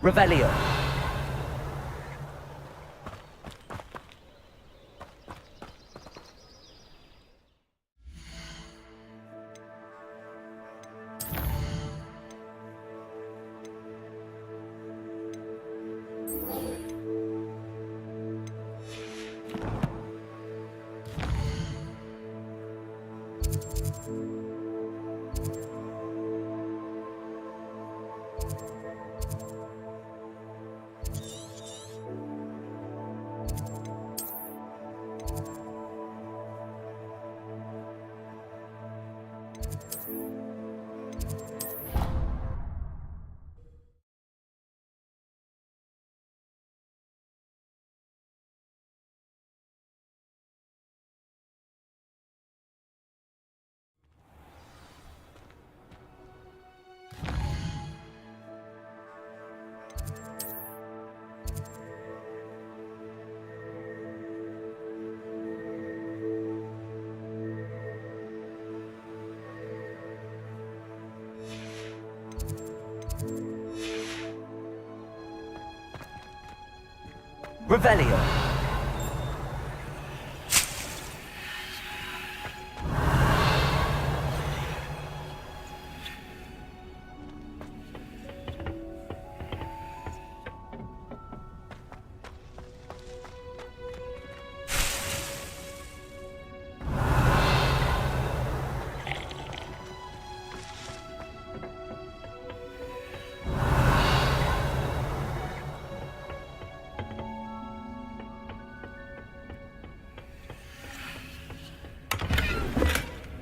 Revelio. Revelio.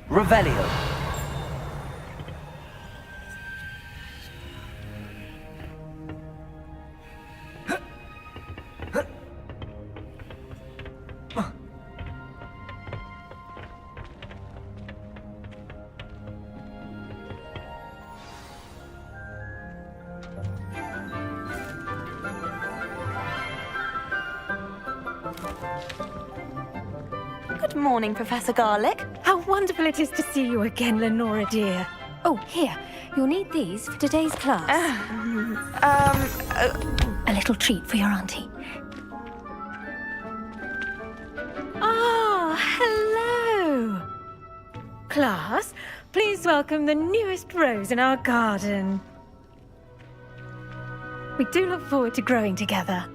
Revelio. Good morning, Professor Garlick. How wonderful it is to see you again, Lenora dear. Oh, here. You'll need these for today's class. A little treat for your auntie. Ah, hello. Class, please welcome the newest rose in our garden. We do look forward to growing together.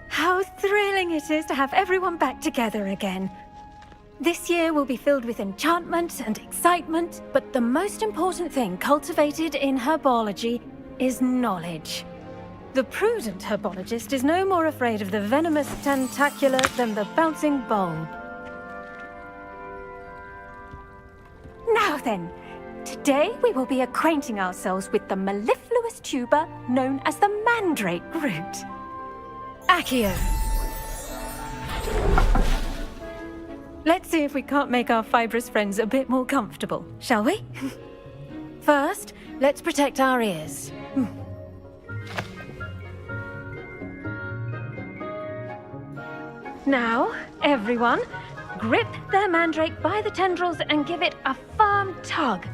How thrilling it is to have everyone back together again. This year will be filled with enchantment and excitement, but the most important thing cultivated in herbology is knowledge. The prudent herbologist is no more afraid of the venomous tentacula than the bouncing bulb. Now then, today we will be acquainting ourselves with the mellifluous tuber known as the mandrake root. Accio. Let's see if we can't make our fibrous friends a bit more comfortable, shall we? First, let's protect our ears. Now, everyone, grip their mandrake by the tendrils and give it a firm tug.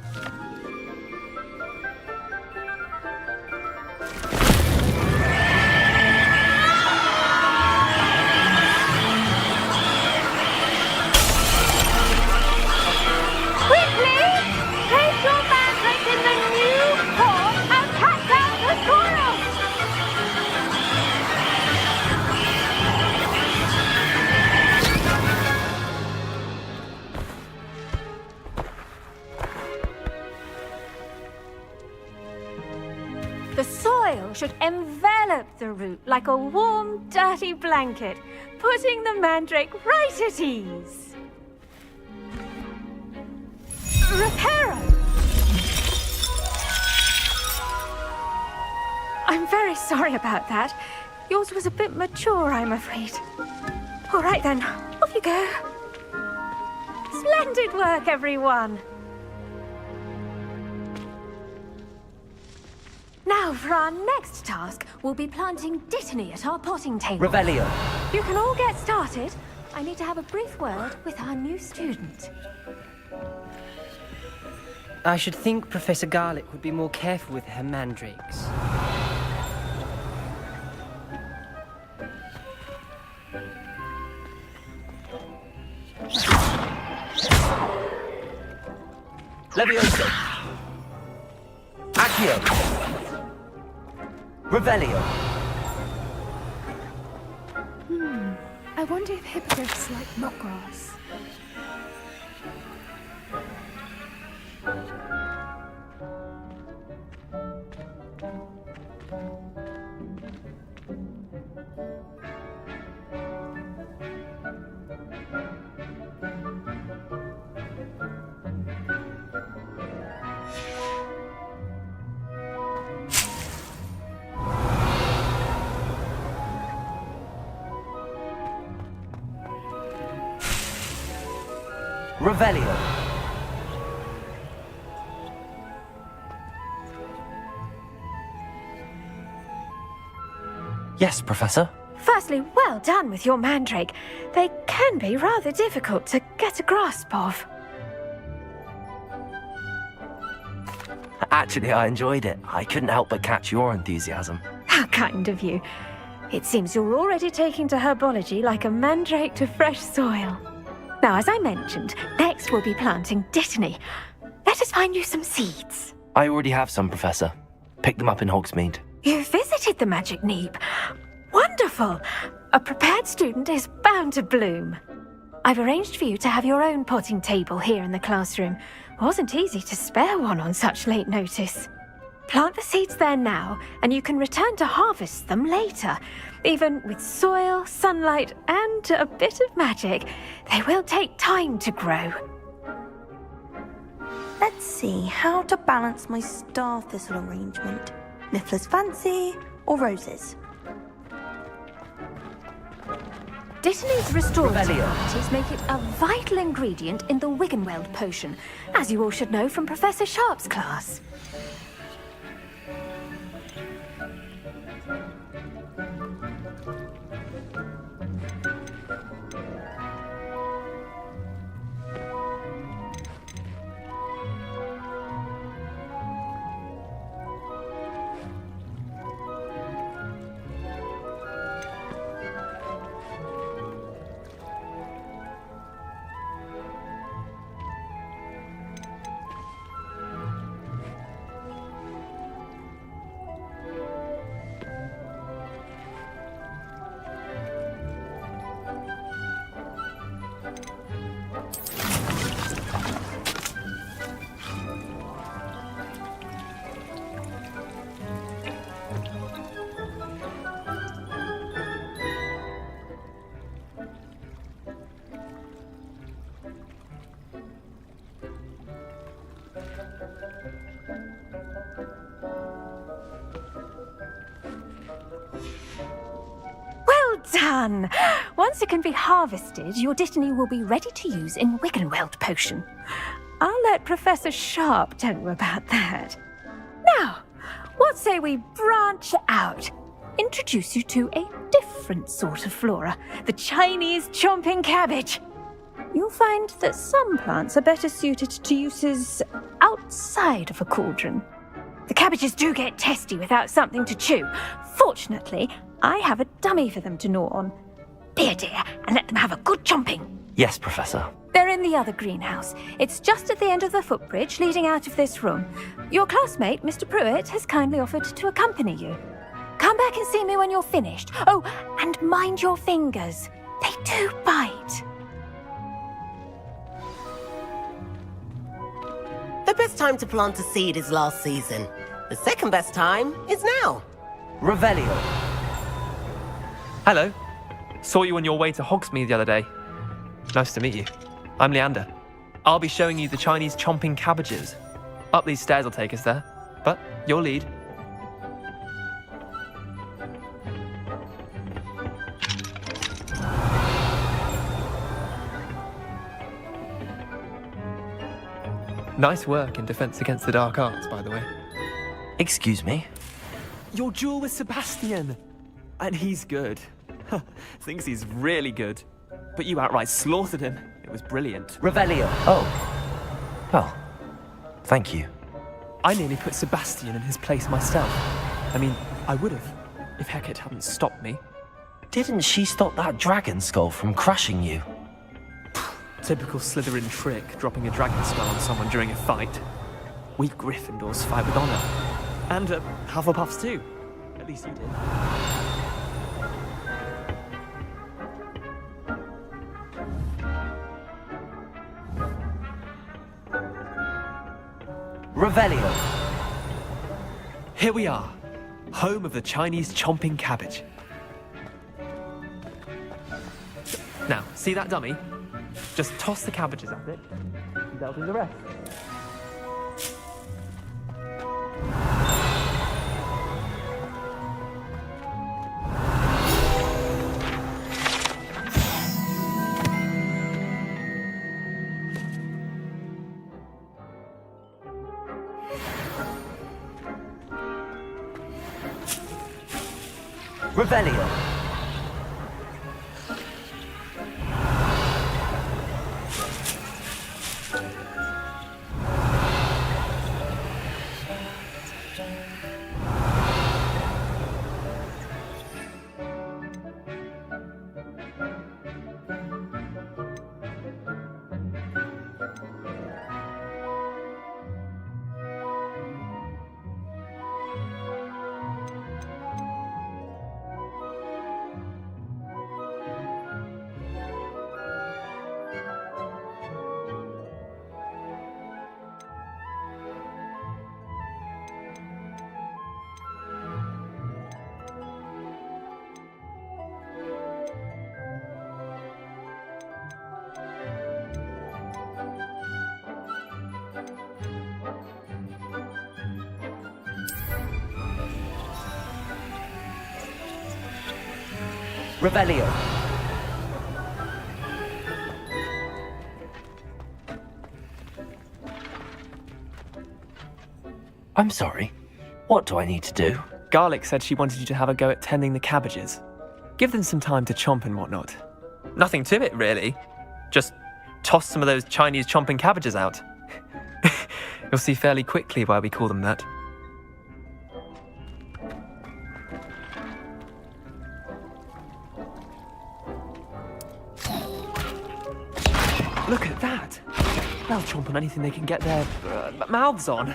The soil should envelop the root like a warm, dirty blanket, putting the mandrake right at ease. Reparo! I'm very sorry about that. Yours was a bit mature, I'm afraid. All right then, off you go. Splendid work, everyone. Now, for our next task, we'll be planting Dittany at our potting table. Revelio. You can all get started. I need to have a brief word with our new student. I should think Professor Garlick would be more careful with her mandrakes. Levioso. Accio. Revelio. I wonder if hippogriffs like knotgrass. Revelio. Yes, Professor. Firstly, well done with your mandrake. They can be rather difficult to get a grasp of. Actually, I enjoyed it. I couldn't help but catch your enthusiasm. How kind of you. It seems you're already taking to herbology like a mandrake to fresh soil. Now, as I mentioned, next we'll be planting Dittany. Let us find you some seeds. I already have some, Professor. Picked them up in Hogsmeade. You visited the Magic Neep. Wonderful! A prepared student is bound to bloom. I've arranged for you to have your own potting table here in the classroom. Wasn't easy to spare one on such late notice. Plant the seeds there now, and you can return to harvest them later. Even with soil, sunlight, and a bit of magic, they will take time to grow. Let's see how to balance my star thistle arrangement. Niffler's fancy or roses? Dittany's restorative Revelio. properties make it a vital ingredient in the Wiggenweld potion, as you all should know from Professor Sharp's class. Done! Once it can be harvested, your Dittany will be ready to use in Wiggenweld potion. I'll let Professor Sharp tell you about that. Now, what say we branch out? Introduce you to a different sort of flora, the Chinese chomping cabbage. You'll find that some plants are better suited to uses outside of a cauldron. The cabbages do get testy without something to chew. Fortunately, I have a dummy for them to gnaw on. Be a dear and let them have a good chomping. Yes, Professor. They're in the other greenhouse. It's just at the end of the footbridge leading out of this room. Your classmate, Mr. Pruitt, has kindly offered to accompany you. Come back and see me when you're finished. Oh, and mind your fingers. They do bite. The best time to plant a seed is last season. The second best time is now. Revelio. Hello. Saw you on your way to Hogsmeade the other day. Nice to meet you. I'm Leander. I'll be showing you the Chinese chomping cabbages. Up these stairs will take us there, but your lead. Nice work in Defense Against the Dark Arts, by the way. Excuse me? Your duel with Sebastian! And he's good. Thinks he's really good. But you outright slaughtered him. It was brilliant. Revelio. Oh. Well, Thank you. I nearly put Sebastian in his place myself. I mean, I would have, if Hecate hadn't stopped me. Didn't she stop that dragon skull from crushing you? Typical Slytherin trick, dropping a dragon skull on someone during a fight. We Gryffindors fight with honor. And Hufflepuffs too. At least you did. Revelio. Here we are, home of the Chinese chomping cabbage. Now, see that dummy? Just toss the cabbages at it, and they'll do the rest. Revelio. Revelio. I'm sorry. What do I need to do? Garlic said she wanted you to have a go at tending the cabbages. Give them some time to chomp and whatnot. Nothing to it, really. Just toss some of those Chinese chomping cabbages out. You'll see fairly quickly why we call them that. Look at that! They'll chomp on anything they can get their mouths on.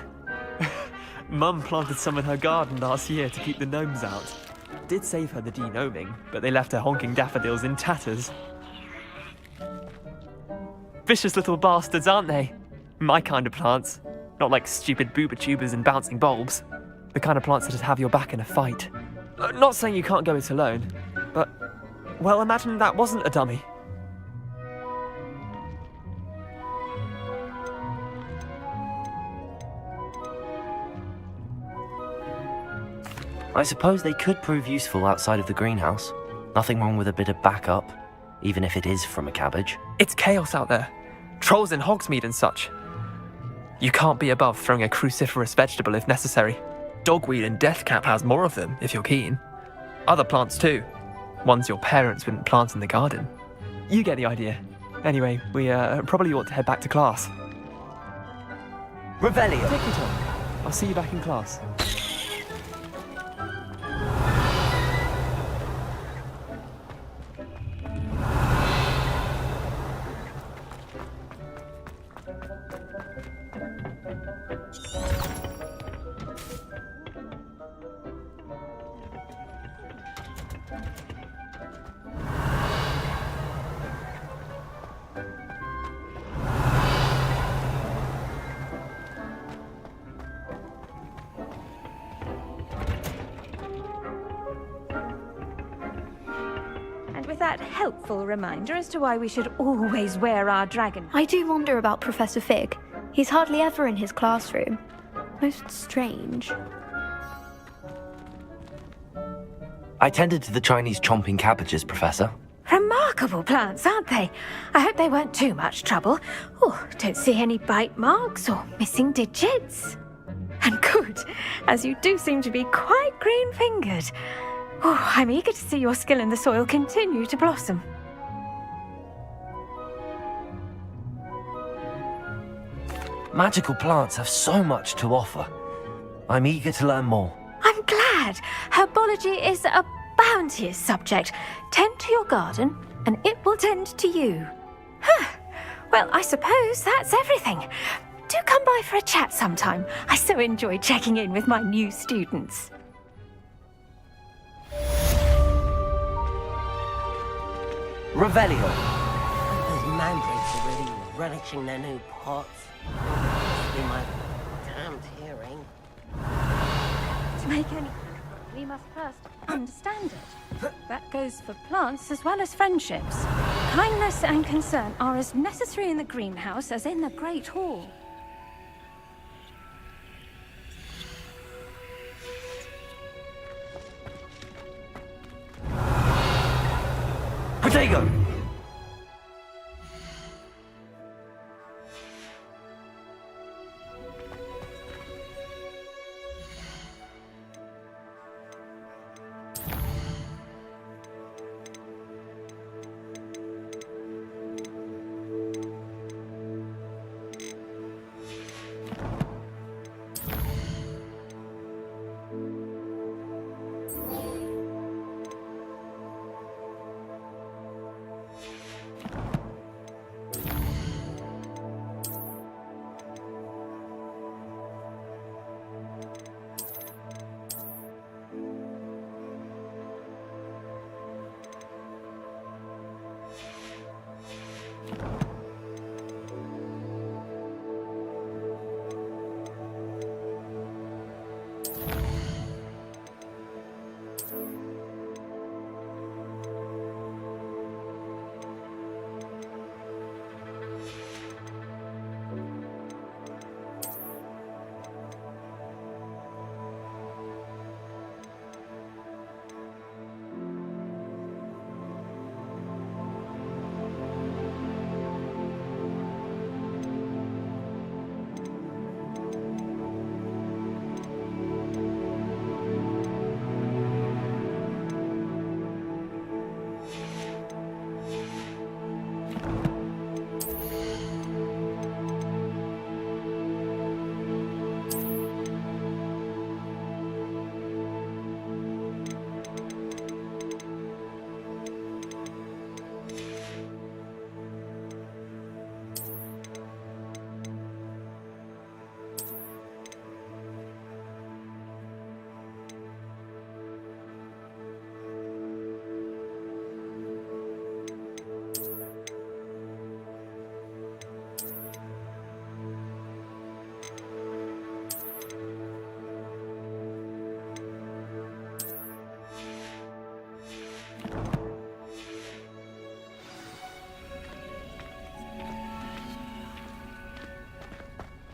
Mum planted some in her garden last year to keep the gnomes out. Did save her the de-gnoming, but they left her honking daffodils in tatters. Vicious little bastards, aren't they? My kind of plants. Not like stupid booba tubers and bouncing bulbs. The kind of plants that'd have your back in a fight. Not saying you can't go it alone, but, well, imagine that wasn't a dummy. I suppose they could prove useful outside of the greenhouse. Nothing wrong with a bit of backup, even if it is from a cabbage. It's chaos out there. Trolls in Hogsmeade and such. You can't be above throwing a cruciferous vegetable if necessary. Dogweed and deathcap has more of them, if you're keen. Other plants too. Ones your parents wouldn't plant in the garden. You get the idea. Anyway, we probably ought to head back to class. Revelio. Take your time. I'll see you back in class. With that helpful reminder as to why we should always wear our dragon. I do wonder about Professor Fig. He's hardly ever in his classroom. Most strange. I tended to the Chinese chomping cabbages, Professor. Remarkable plants, aren't they? I hope they weren't too much trouble. Oh, don't see any bite marks or missing digits. And good, as you do seem to be quite green-fingered. Oh, I'm eager to see your skill in the soil continue to blossom. Magical plants have so much to offer. I'm eager to learn more. I'm glad. Herbology is a bounteous subject. Tend to your garden, and it will tend to you. Well, I suppose that's everything. Do come by for a chat sometime. I so enjoy checking in with my new students. Revelio. Those mandrakes are really relishing their new pots. Must be my damned hearing. To make any... we must first understand it. That goes for plants as well as friendships. Kindness and concern are as necessary in the greenhouse as in the Great Hall. Potato!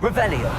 Revelio.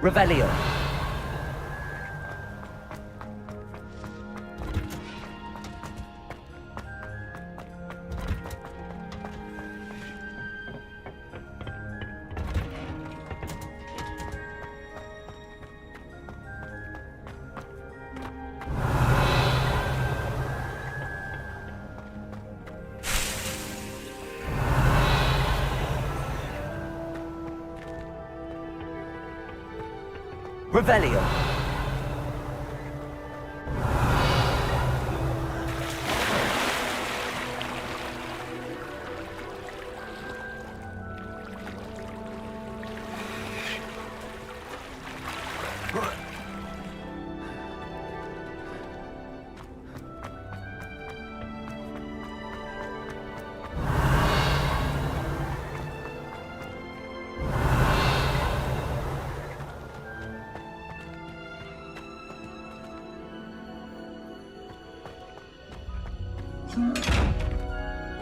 Revelio. Revelio.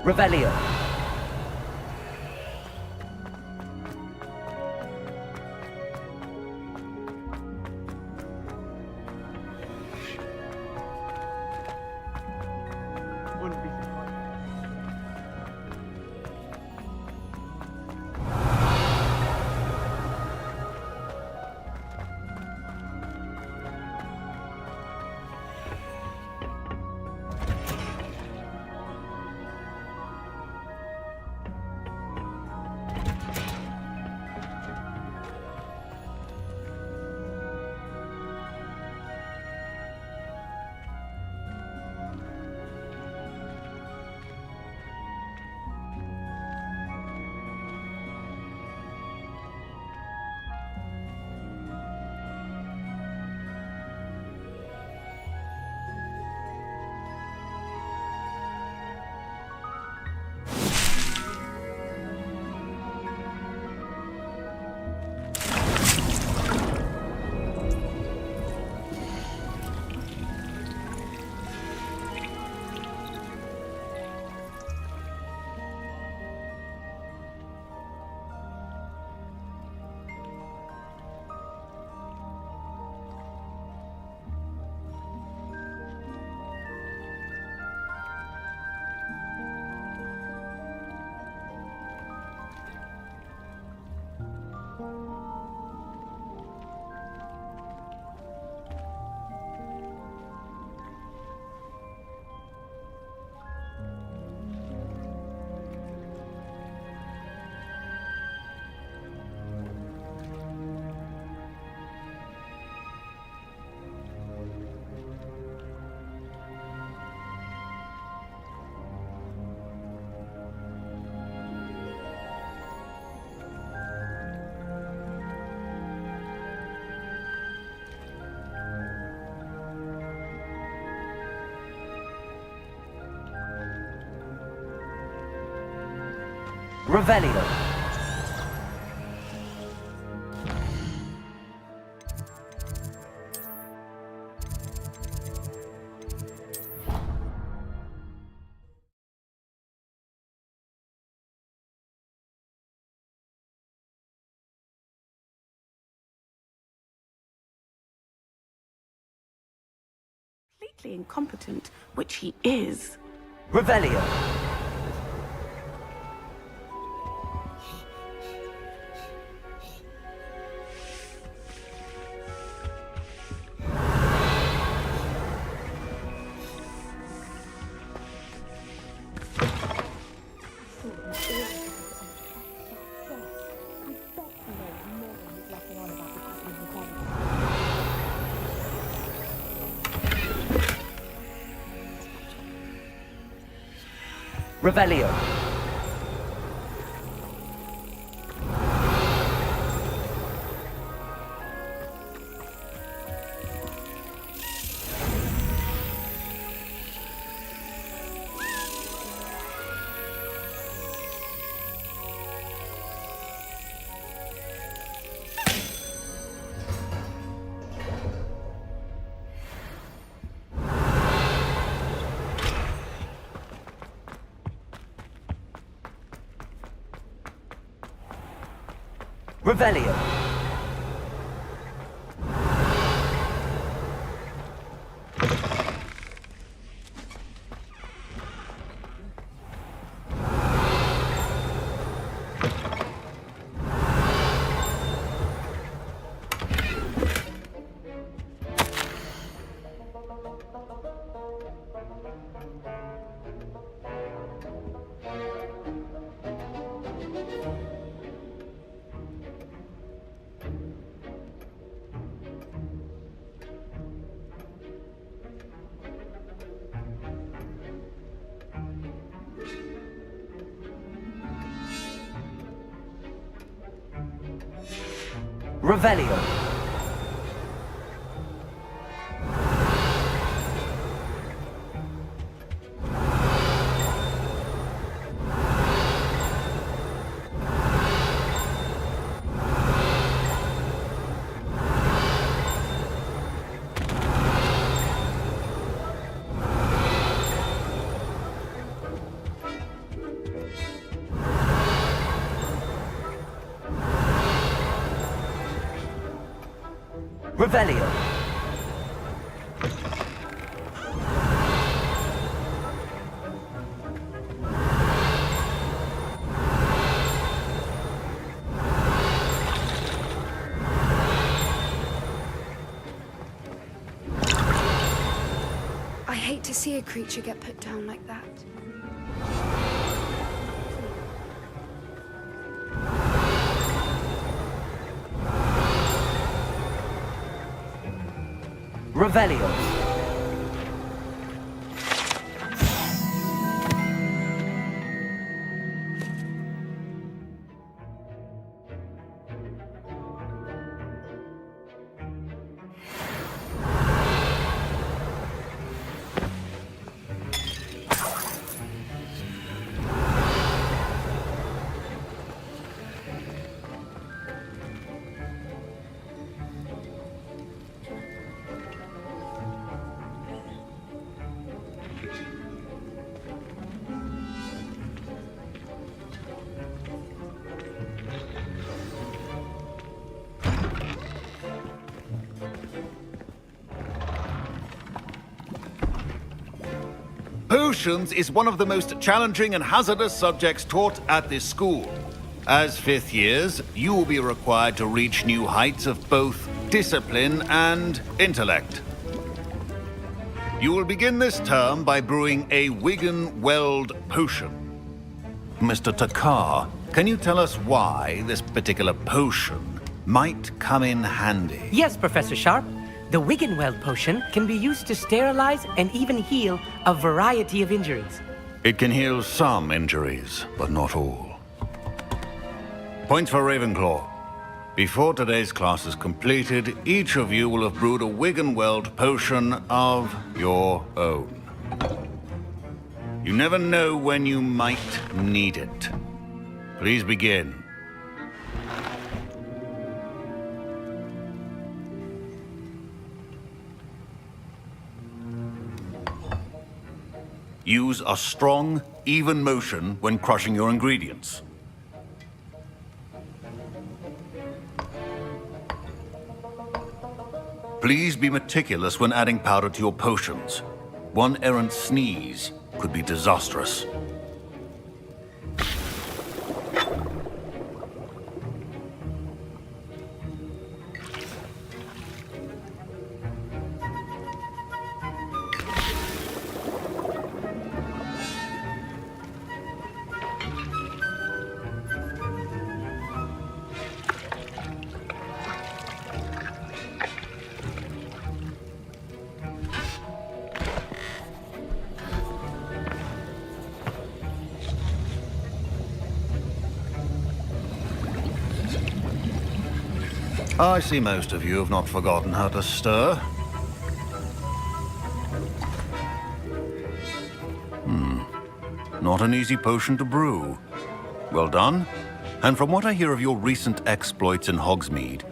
Revelio. Revelio. Completely incompetent, which he is. Revelio. Revelio. Revelio. Revelio. Revelio. I hate to see a creature get put down like that. Revelio. Potions is one of the most challenging and hazardous subjects taught at this school. As fifth years, you will be required to reach new heights of both discipline and intellect. You will begin this term by brewing a Wigan-Weld potion. Mr. Takar, can you tell us why this particular potion might come in handy? Yes, Professor Sharp. The Wigan-Weld potion can be used to sterilize and even heal a variety of injuries. It can heal some injuries, but not all. Points for Ravenclaw. Before today's class is completed, each of you will have brewed a Wigan-Weld potion of your own. You never know when you might need it. Please begin. Use a strong, even motion when crushing your ingredients. Please be meticulous when adding powder to your potions. One errant sneeze could be disastrous. I see most of you have not forgotten how to stir. Not an easy potion to brew. Well done. And from what I hear of your recent exploits in Hogsmeade,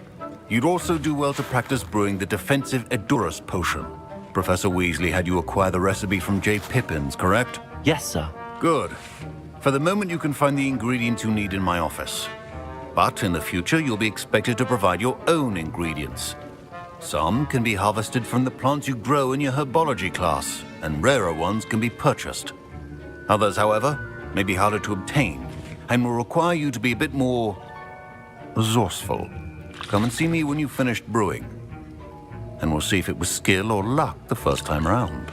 you'd also do well to practice brewing the defensive Edurus potion. Professor Weasley had you acquire the recipe from J. Pippin's, correct? Yes, sir. Good. For the moment, you can find the ingredients you need in my office. But in the future, you'll be expected to provide your own ingredients. Some can be harvested from the plants you grow in your herbology class, and rarer ones can be purchased. Others, however, may be harder to obtain, and will require you to be a bit more resourceful. Come and see me when you've finished brewing, and we'll see if it was skill or luck the first time around.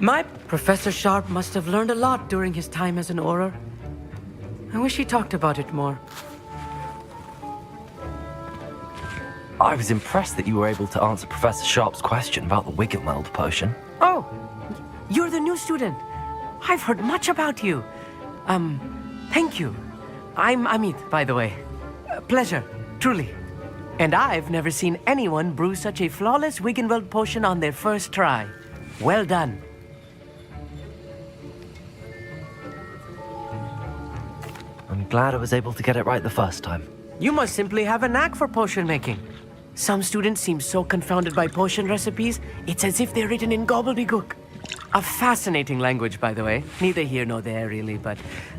My Professor Sharp must have learned a lot during his time as an Auror. I wish he talked about it more. I was impressed that you were able to answer Professor Sharp's question about the Wiggenweld potion. Oh, you're the new student. I've heard much about you. Thank you. I'm Amit, by the way. Pleasure, truly. And I've never seen anyone brew such a flawless Wiggenweld potion on their first try. Well done. I'm glad I was able to get it right the first time. You must simply have a knack for potion making. Some students seem so confounded by potion recipes, it's as if they're written in gobbledygook. A fascinating language, by the way. Neither here nor there, really, but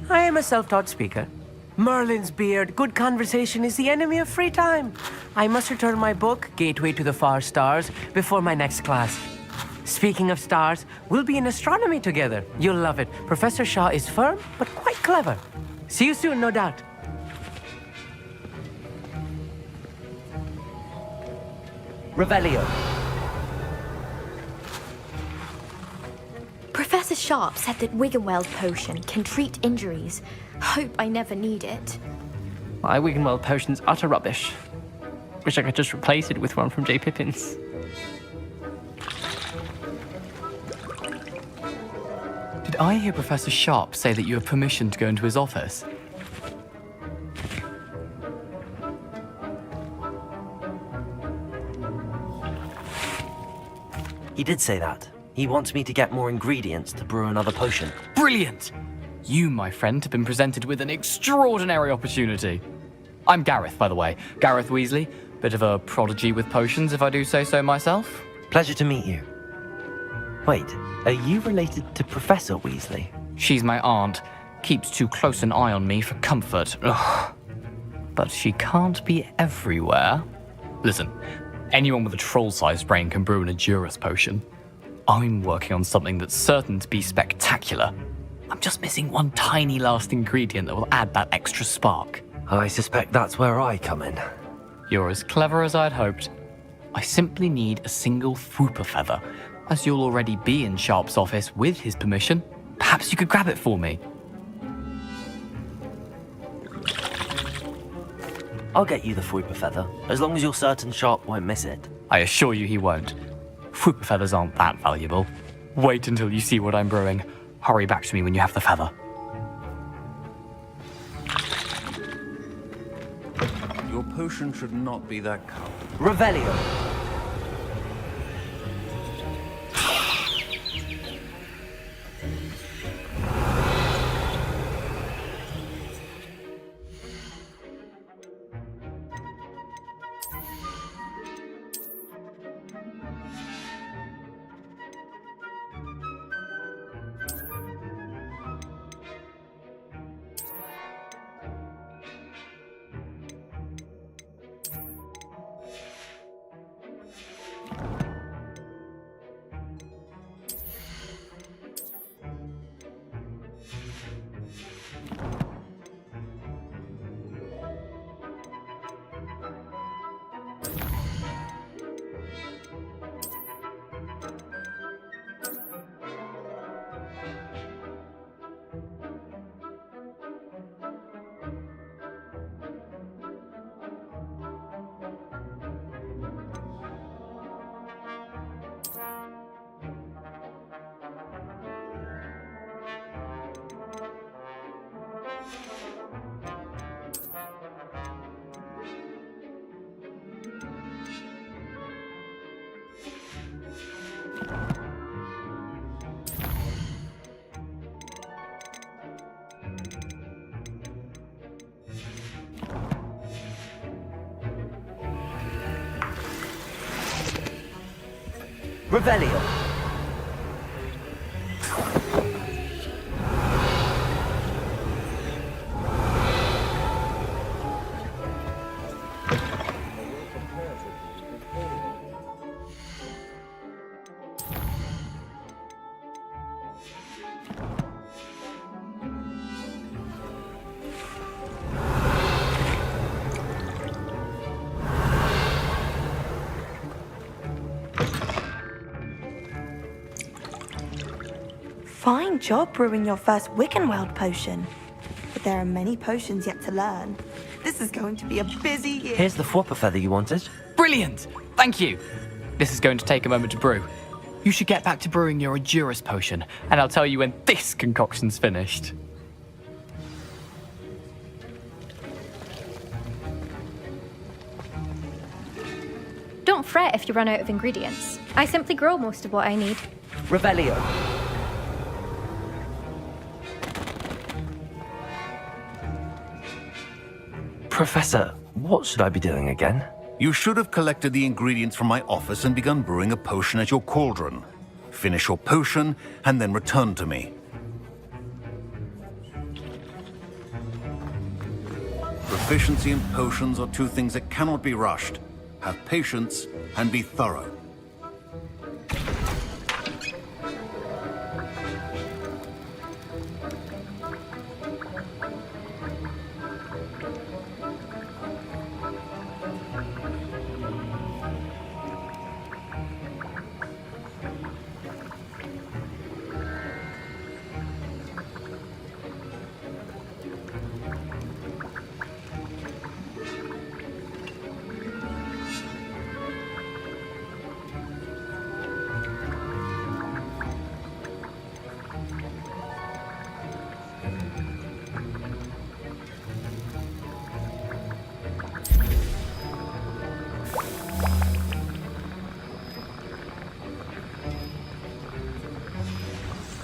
I am a self-taught speaker. Merlin's beard, good conversation is the enemy of free time. I must return my book, Gateway to the Far Stars, before my next class. Speaking of stars, we'll be in astronomy together. You'll love it. Professor Shaw is firm, but quite clever. See you soon, no doubt. Revelio. Professor Sharp said that Wiggenweld potion can treat injuries. Hope I never need it. My Wiggenweld potion's utter rubbish. Wish I could just replace it with one from J. Pippin's. Did I hear Professor Sharp say that you have permission to go into his office? He did say that. He wants me to get more ingredients to brew another potion. Brilliant! You, my friend, have been presented with an extraordinary opportunity. I'm Gareth, by the way. Gareth Weasley. Bit of a prodigy with potions, if I do say so myself. Pleasure to meet you. Wait, are you related to Professor Weasley? She's my aunt. Keeps too close an eye on me for comfort. Ugh. But she can't be everywhere. Listen, anyone with a troll-sized brain can brew an Edurus potion. I'm working on something that's certain to be spectacular. I'm just missing one tiny last ingredient that will add that extra spark. I suspect that's where I come in. You're as clever as I'd hoped. I simply need a single Fwooper feather. As you'll already be in Sharp's office with his permission, perhaps you could grab it for me. I'll get you the Fwooper feather, as long as you're certain Sharp won't miss it. I assure you he won't. Fwooper feathers aren't that valuable. Wait until you see what I'm brewing. Hurry back to me when you have the feather. Your potion should not be that color. Revelio. Revelio. Fine job brewing your first Wiccanweld potion. But there are many potions yet to learn. This is going to be a busy year. Here's the Fwopper feather you wanted. Brilliant! Thank you! This is going to take a moment to brew. You should get back to brewing your Edurus potion, and I'll tell you when this concoction's finished. Don't fret if you run out of ingredients. I simply grow most of what I need. Revelio. Professor, what should I be doing again? You should have collected the ingredients from my office and begun brewing a potion at your cauldron. Finish your potion and then return to me. Proficiency in potions are two things that cannot be rushed. Have patience and be thorough.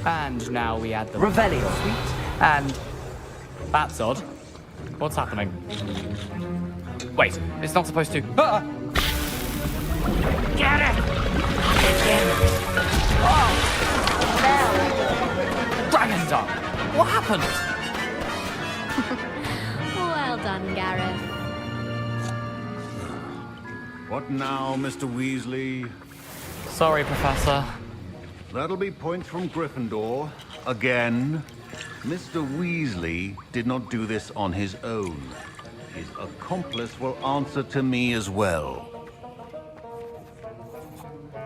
And now we add the Revelio. sweet, and that's odd. What's happening? Wait, it's not supposed to. Ah! Get it! Dragon Dog! What happened? Well done, Gareth. What now, Mr. Weasley? Sorry, Professor. That'll be points from Gryffindor. Again. Mr. Weasley did not do this on his own. His accomplice will answer to me as well.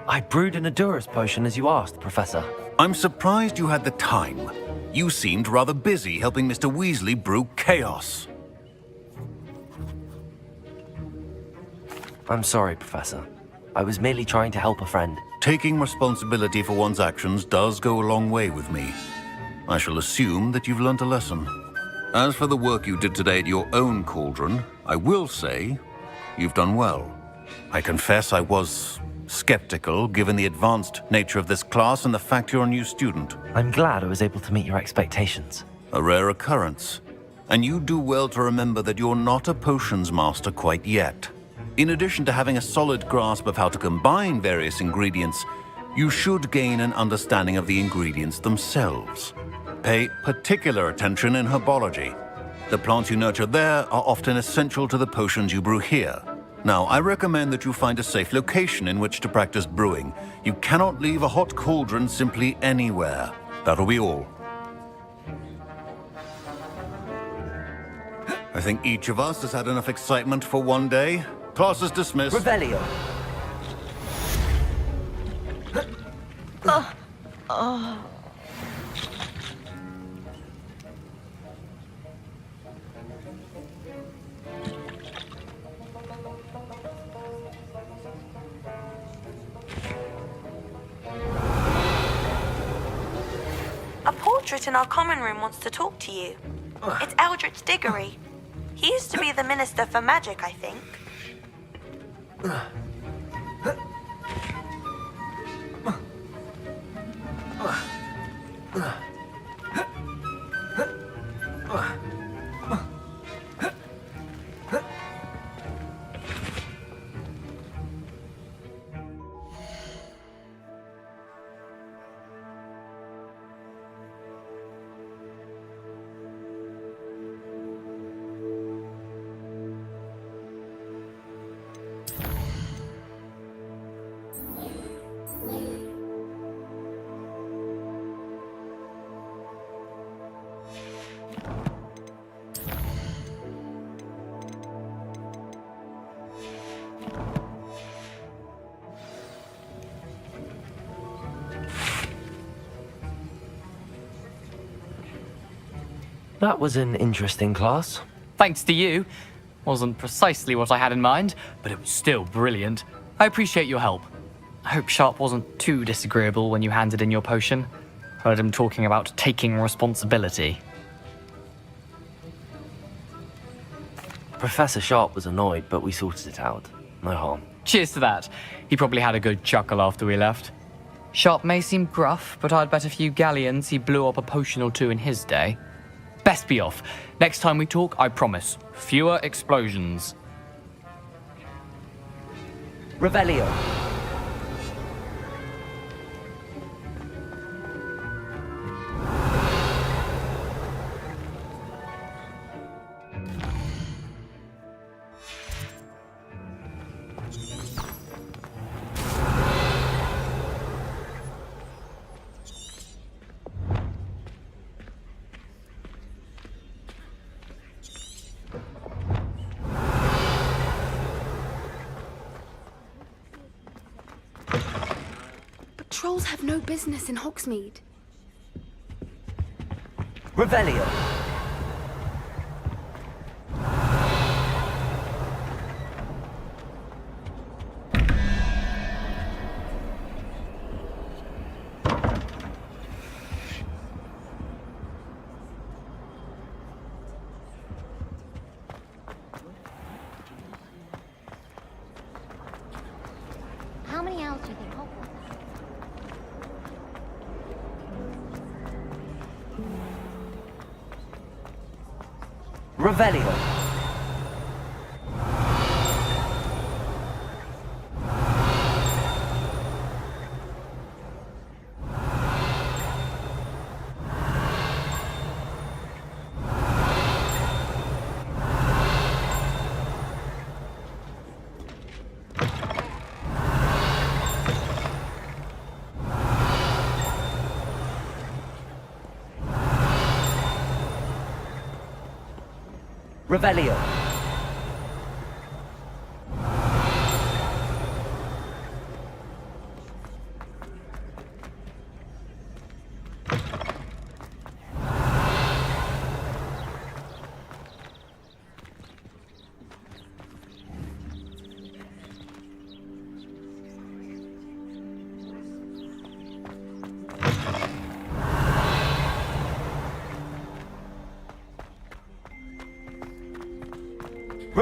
I brewed an Edurus potion as you asked, Professor. I'm surprised you had the time. You seemed rather busy helping Mr. Weasley brew chaos. I'm sorry, Professor. I was merely trying to help a friend. Taking responsibility for one's actions does go a long way with me. I shall assume that you've learnt a lesson. As for the work you did today at your own cauldron, I will say you've done well. I confess I was skeptical given the advanced nature of this class and the fact you're a new student. I'm glad I was able to meet your expectations. A rare occurrence. And you do well to remember that you're not a potions master quite yet. In addition to having a solid grasp of how to combine various ingredients, you should gain an understanding of the ingredients themselves. Pay particular attention in herbology. The plants you nurture there are often essential to the potions you brew here. Now, I recommend that you find a safe location in which to practice brewing. You cannot leave a hot cauldron simply anywhere. That'll be all. I think each of us has had enough excitement for one day. Class is dismissed. Revelio. A portrait in our common room wants to talk to you. It's Eldritch Diggory. He used to be the Minister for Magic, I think. That was an interesting class. Thanks to you. Wasn't precisely what I had in mind, but it was still brilliant. I appreciate your help. I hope Sharp wasn't too disagreeable when you handed in your potion. Heard him talking about taking responsibility. Professor Sharp was annoyed, but we sorted it out. No harm. Cheers to that. He probably had a good chuckle after we left. Sharp may seem gruff, but I'd bet a few galleons he blew up a potion or two in his day. Best be off. Next time we talk, I promise, fewer explosions. Revelio. Trolls have no business in Hogsmeade. Revelio. How many owls do you think Hogwarts has? Revelio. Revelio.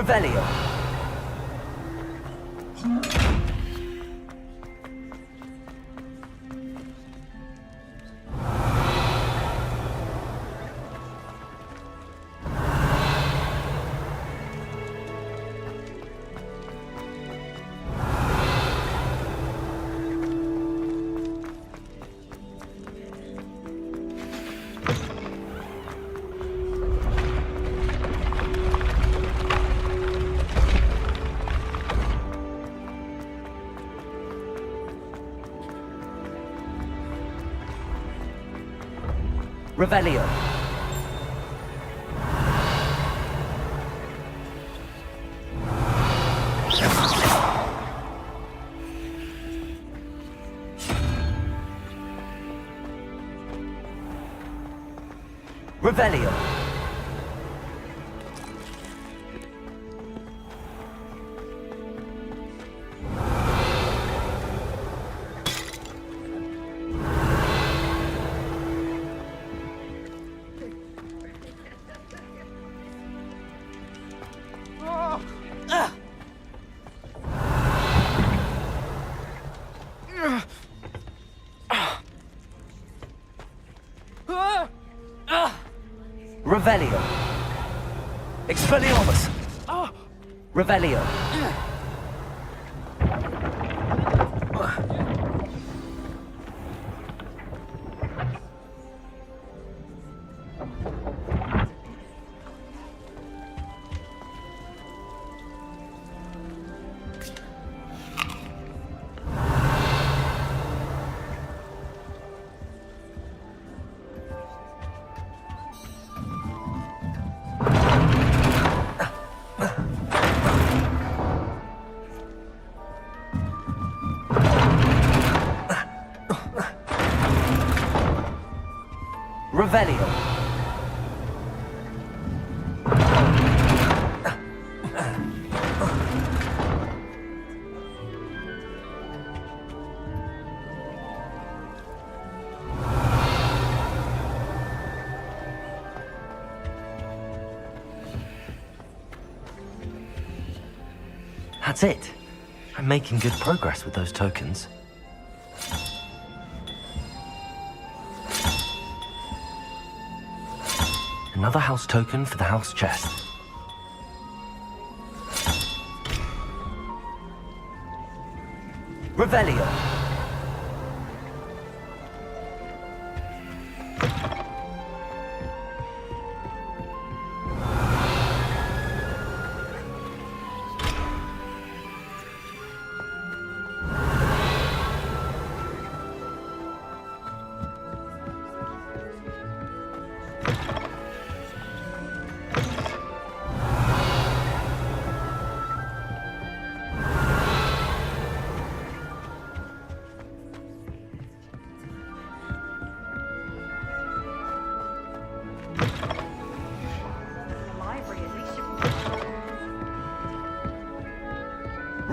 Revelio. Revelio. Revelio. Revelio. Expelliarmus. Revelio. Revelio. That's it. I'm making good progress with those tokens. Another house token for the house chest. Revelio.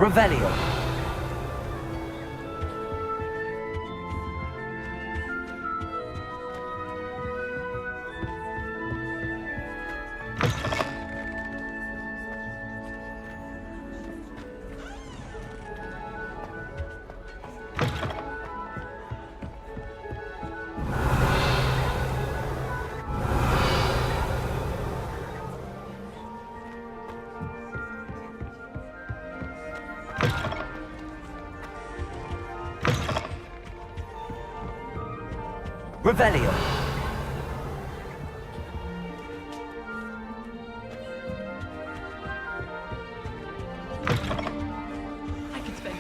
Revelio. Revelio. I can spend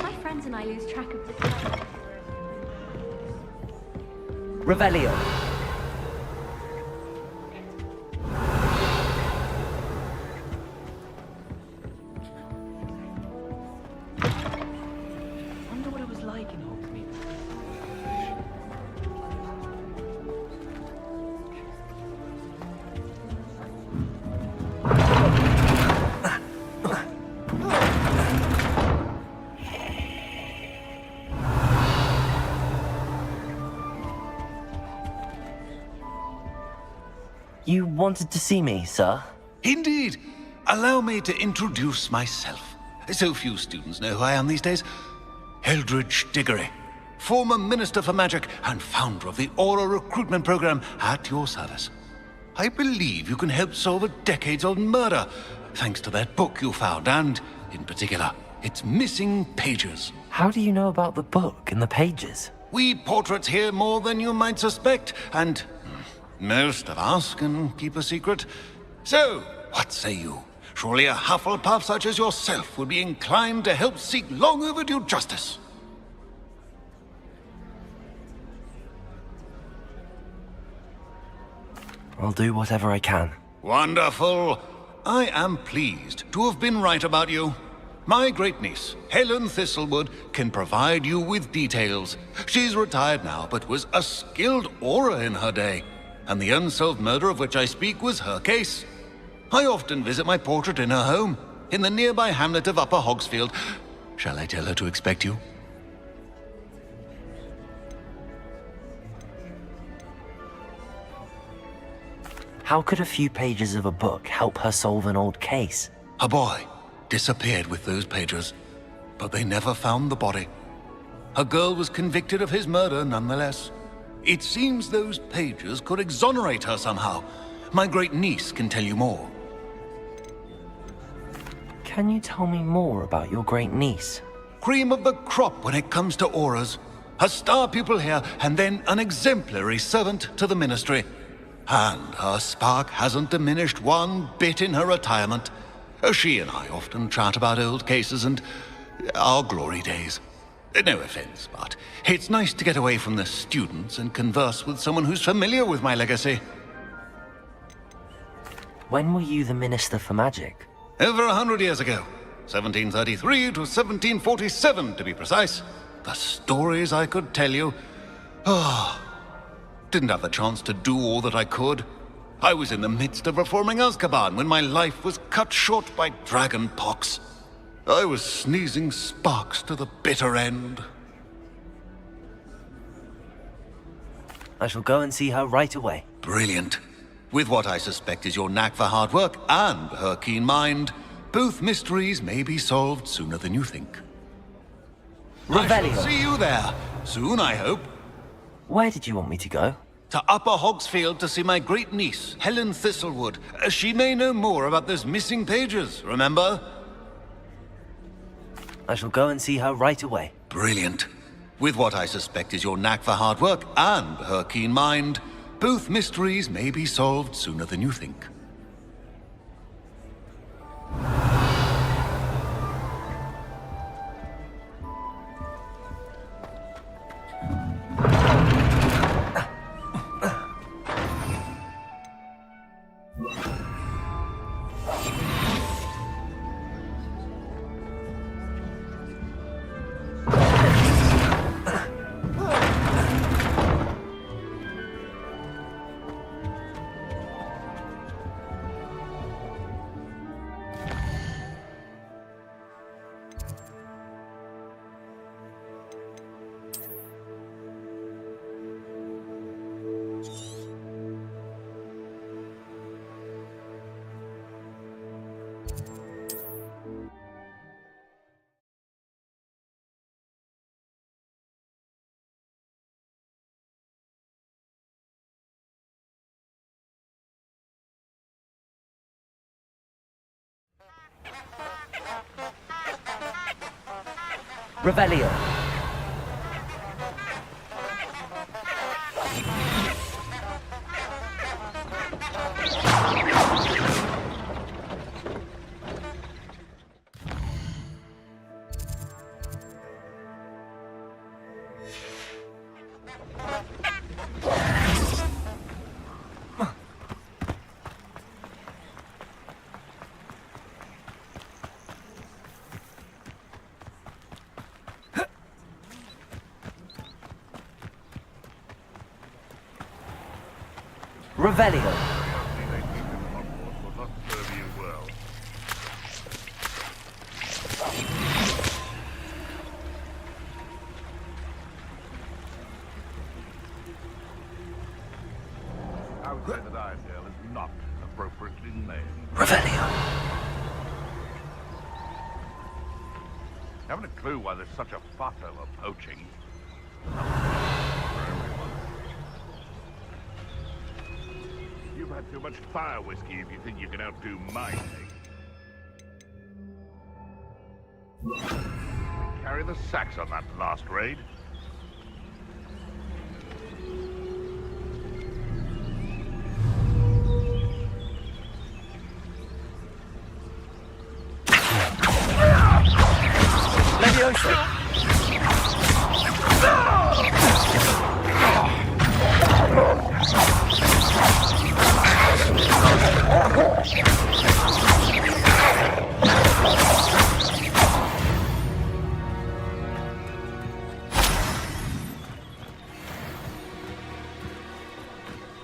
My friends and I lose track of the time. Revelio. wonder what it was like in Hogsmeade. You wanted to see me, sir? Indeed. Allow me to introduce myself. So few students know who I am these days. Eldridge Diggory, former Minister for Magic and founder of the Aura Recruitment Program, at your service. I believe you can help solve a decades-old murder, thanks to that book you found, and, in particular, its missing pages. How do you know about the book and the pages? We portraits hear more than you might suspect, and most of us can keep a secret. So, what say you? Surely a Hufflepuff such as yourself would be inclined to help seek long overdue justice. I'll do whatever I can. Wonderful. I am pleased to have been right about you. My great-niece, Helen Thistlewood, can provide you with details. She's retired now, but was a skilled aura in her day. And the unsolved murder of which I speak was her case. I often visit my portrait in her home, in the nearby hamlet of Upper Hogsfield. Shall I tell her to expect you? How could a few pages of a book help her solve an old case? A boy disappeared with those pages, but they never found the body. A girl was convicted of his murder nonetheless. It seems those pages could exonerate her somehow. My great-niece can tell you more. Can you tell me more about your great-niece? Cream of the crop when it comes to auras. A star pupil here, and then an exemplary servant to the ministry. And her spark hasn't diminished one bit in her retirement. She and I often chat about old cases and our glory days. No offense, but it's nice to get away from the students and converse with someone who's familiar with my legacy. When were you the Minister for Magic? Over 100 years ago. 1733 to 1747, to be precise. The stories I could tell you. Didn't have the chance to do all that I could. I was in the midst of reforming Azkaban when my life was cut short by dragon pox. I was sneezing sparks to the bitter end. I shall go and see her right away. Brilliant. With what I suspect is your knack for hard work and her keen mind, both mysteries may be solved sooner than you think. I Revelio. shall see you there. Soon, I hope. Where did you want me to go? To Upper Hogsfield to see my great niece, Helen Thistlewood. She may know more about those missing pages, remember? I shall go and see her right away. Brilliant. With what I suspect is your knack for hard work and her keen mind, both mysteries may be solved sooner than you think. Revelio. Revelio. I would say that Iredale is not appropriately named. Revelio. Haven't a clue why there's such a fuss over poaching. You've had too much fire whiskey if you think you can outdo my take. Carry the sacks on that last raid. Leviosa.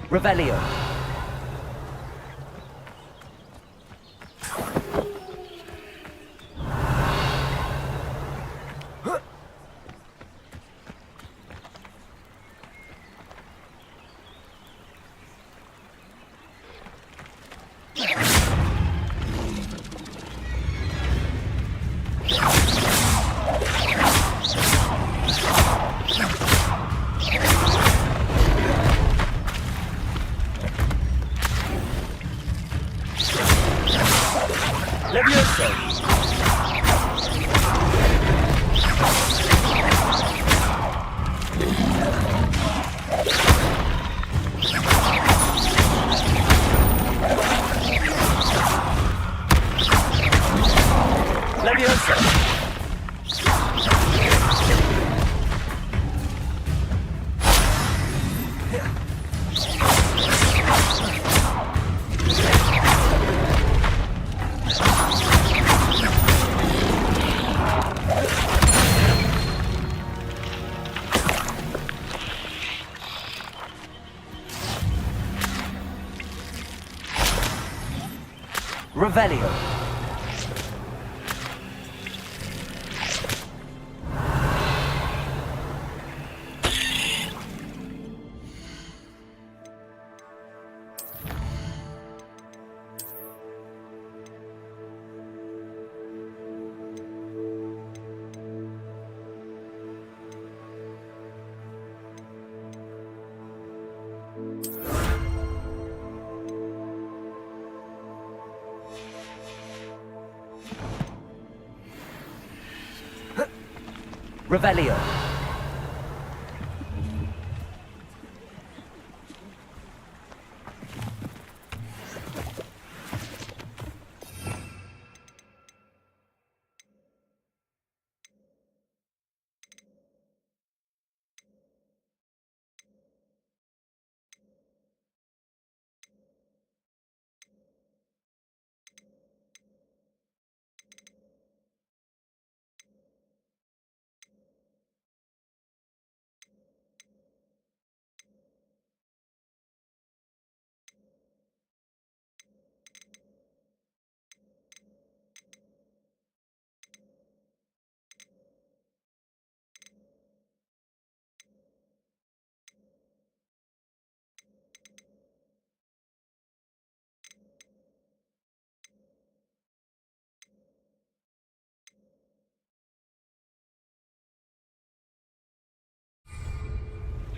Revelio. Revelio. Revelio.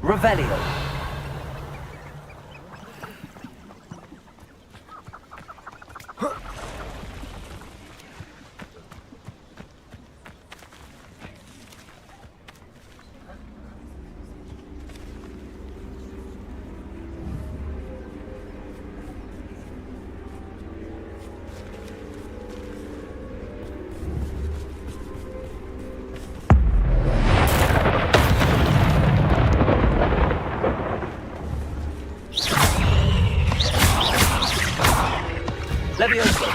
Revelio. Levioso.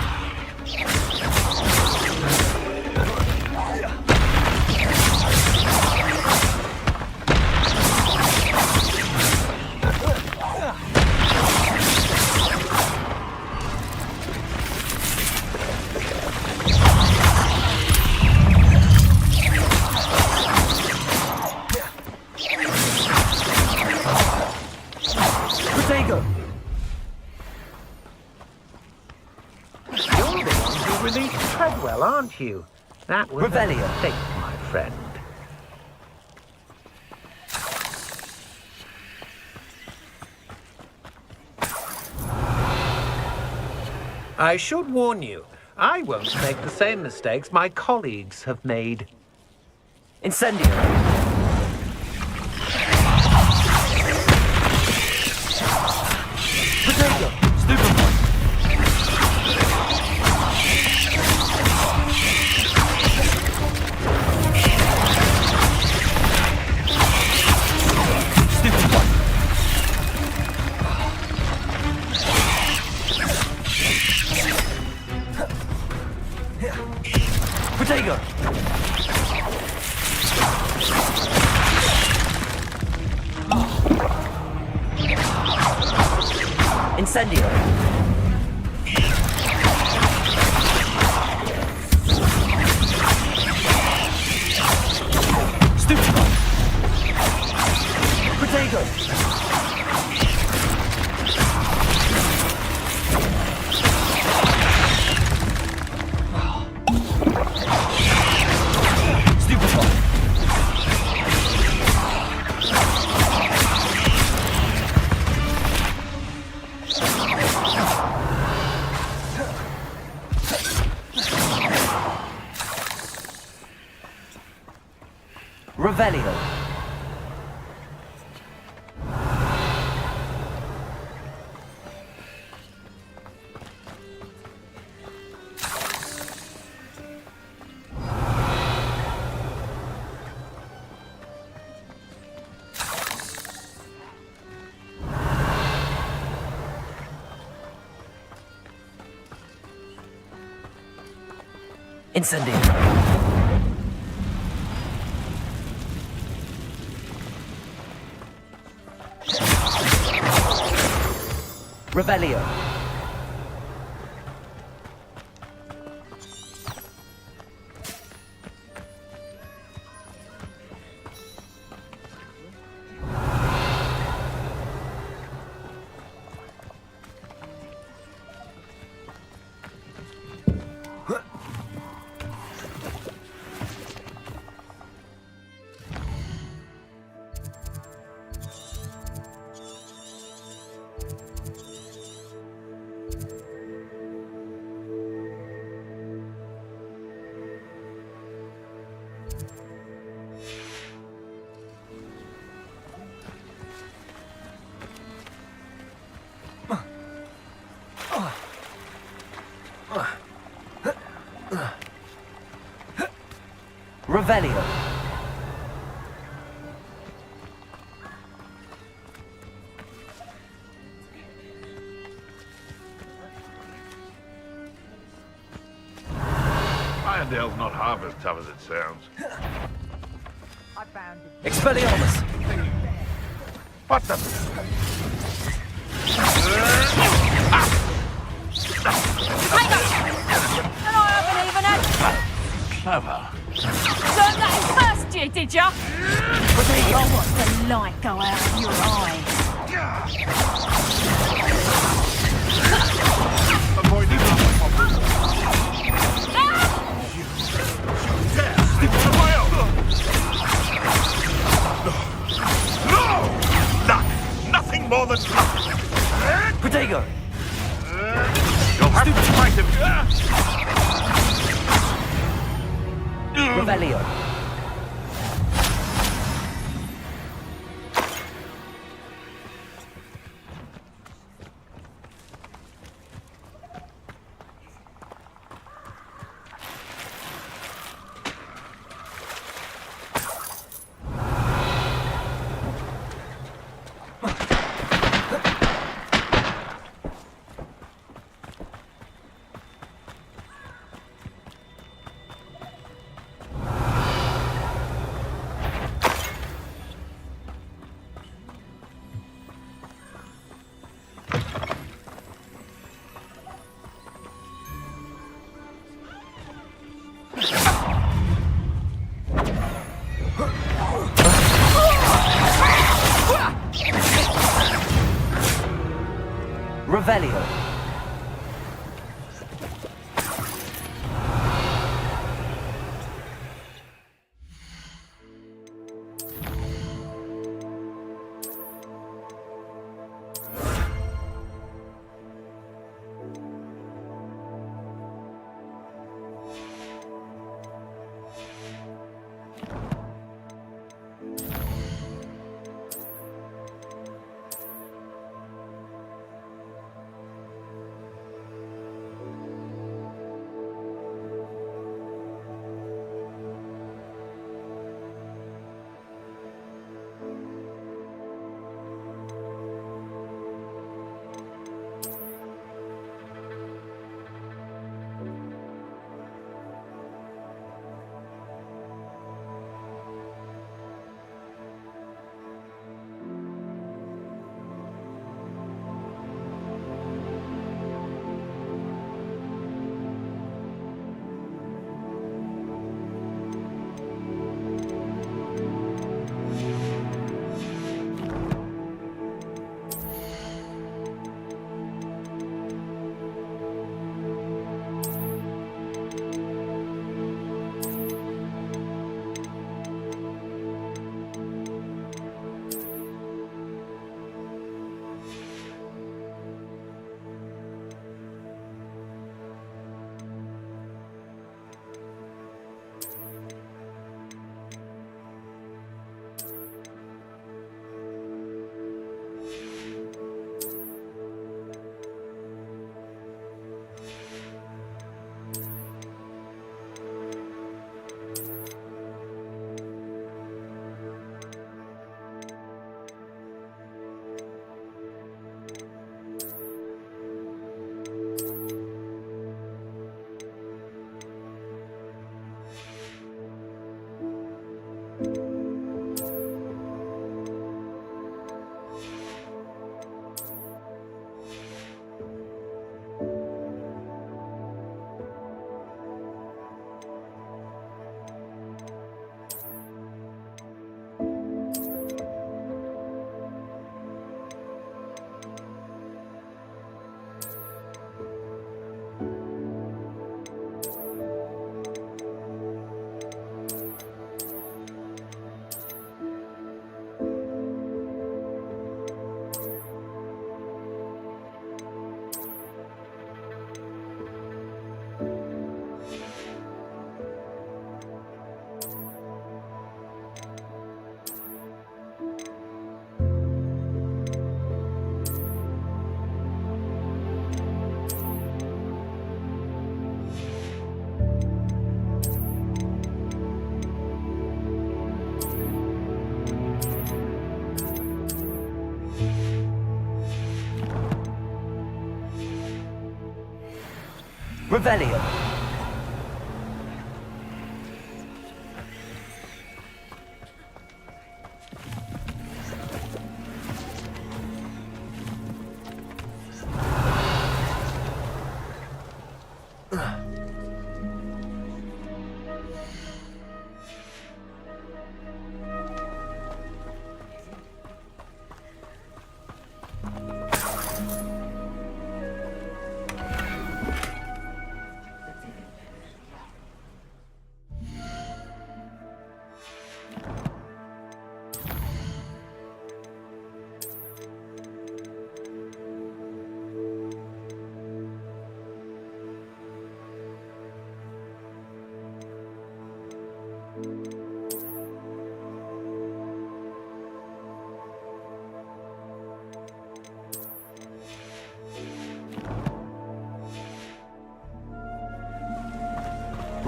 Protego. Released Treadwell, aren't you? That was Revelio. a mistake, my friend. I should warn you, I won't make the same mistakes my colleagues have made. Incendio. Protego. Stupefy. Protego. Incendio. Stupefy. Protego. Revelio. Incendio. Revelio. Revelio. Irondale's not half as tough as it sounds. Expelliarmus. What the? And I haven't even had... Clever. Learned that in first year, did ya? I watched the light go out of your eyes. Avoid the Stick to the whale! No! Luck! Nothing more than luck! Protego. You'll have to fight him! Revelio. Revelio. Revelio.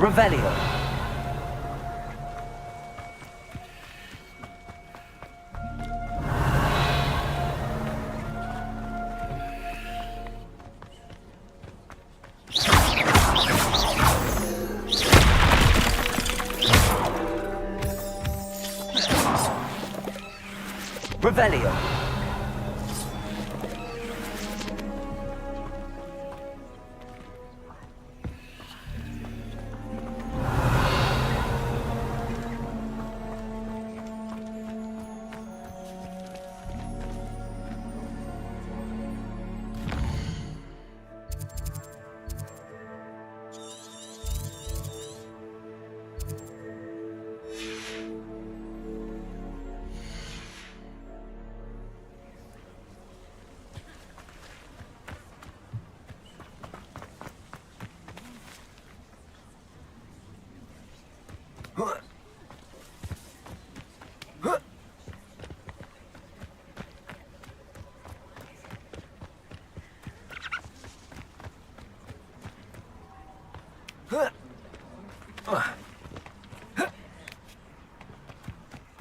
Revelio. Revelio.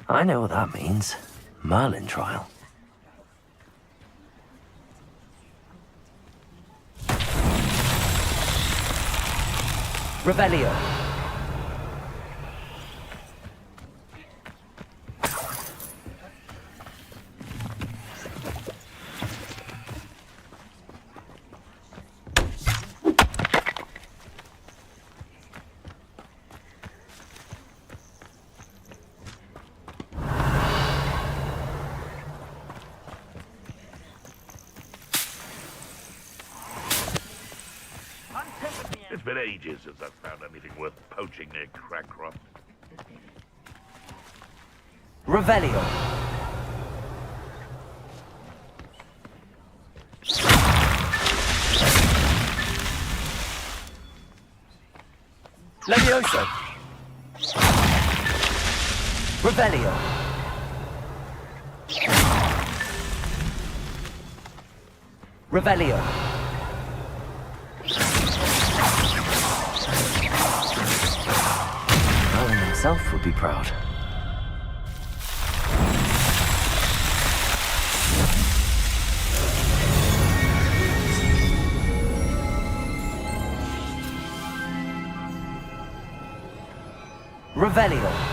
I know what that means. Merlin trial. Revelio. It's been ages since I've found anything worth poaching near Crackcroft. Revelio. Levioso. Revelio. Revelio. Merlin himself would be proud. Revelio.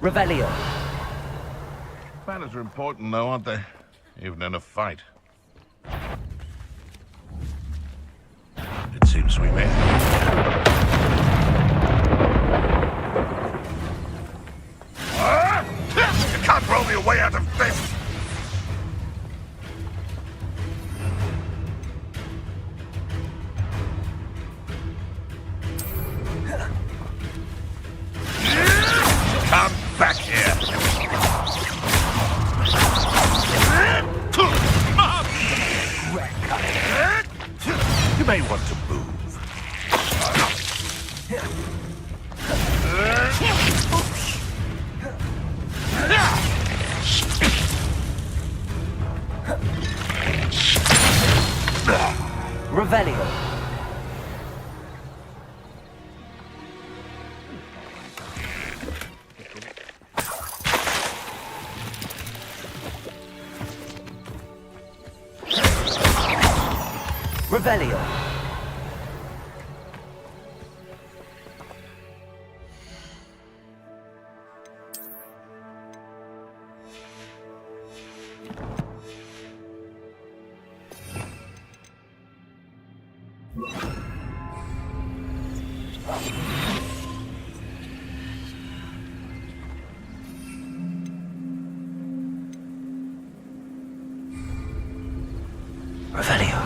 Revelio. Manners are important, though, aren't they? Even in a fight. It seems we may. You can't roll me away out of this! Come back here! You may want to move. Revelio. Revelio. Revelio.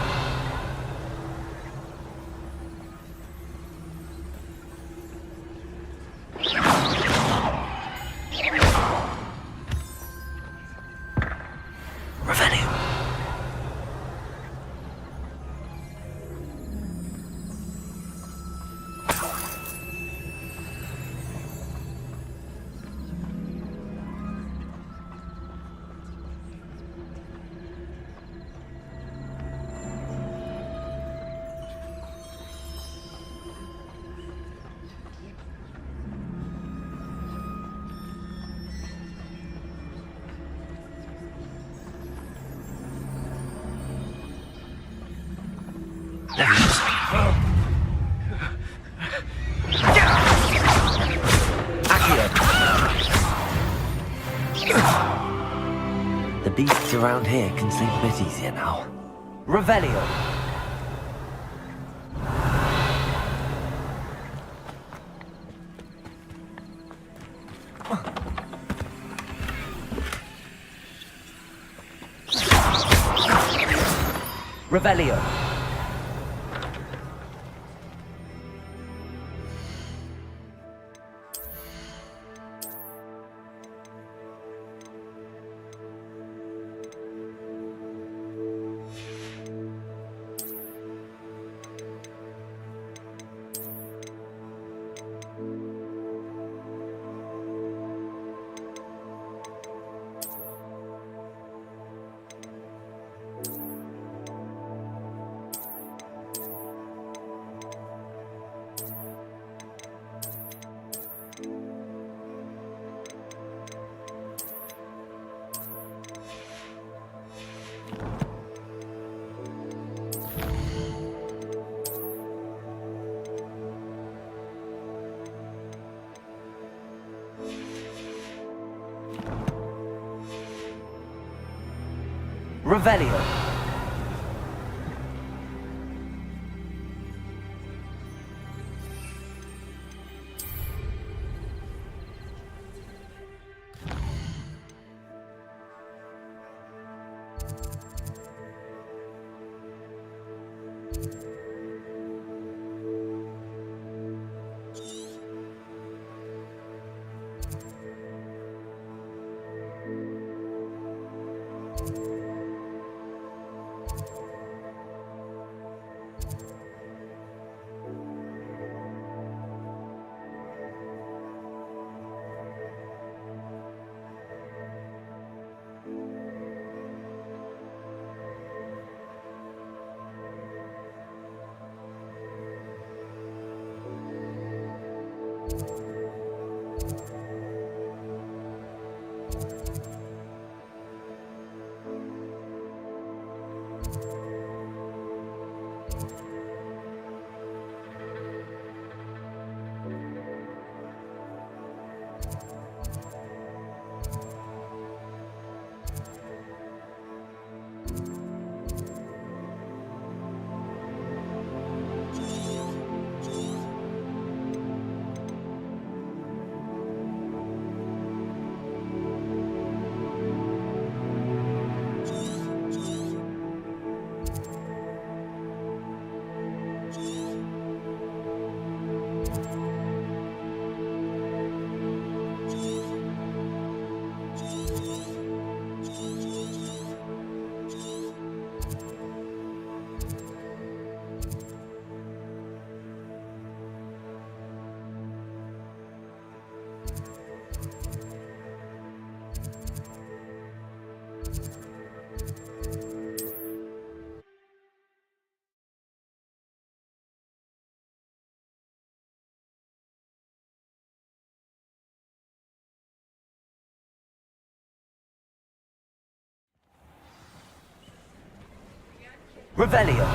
Revelio. The beasts around here can sleep a bit easier now. Revelio. Revelio. Revelio. Revelio.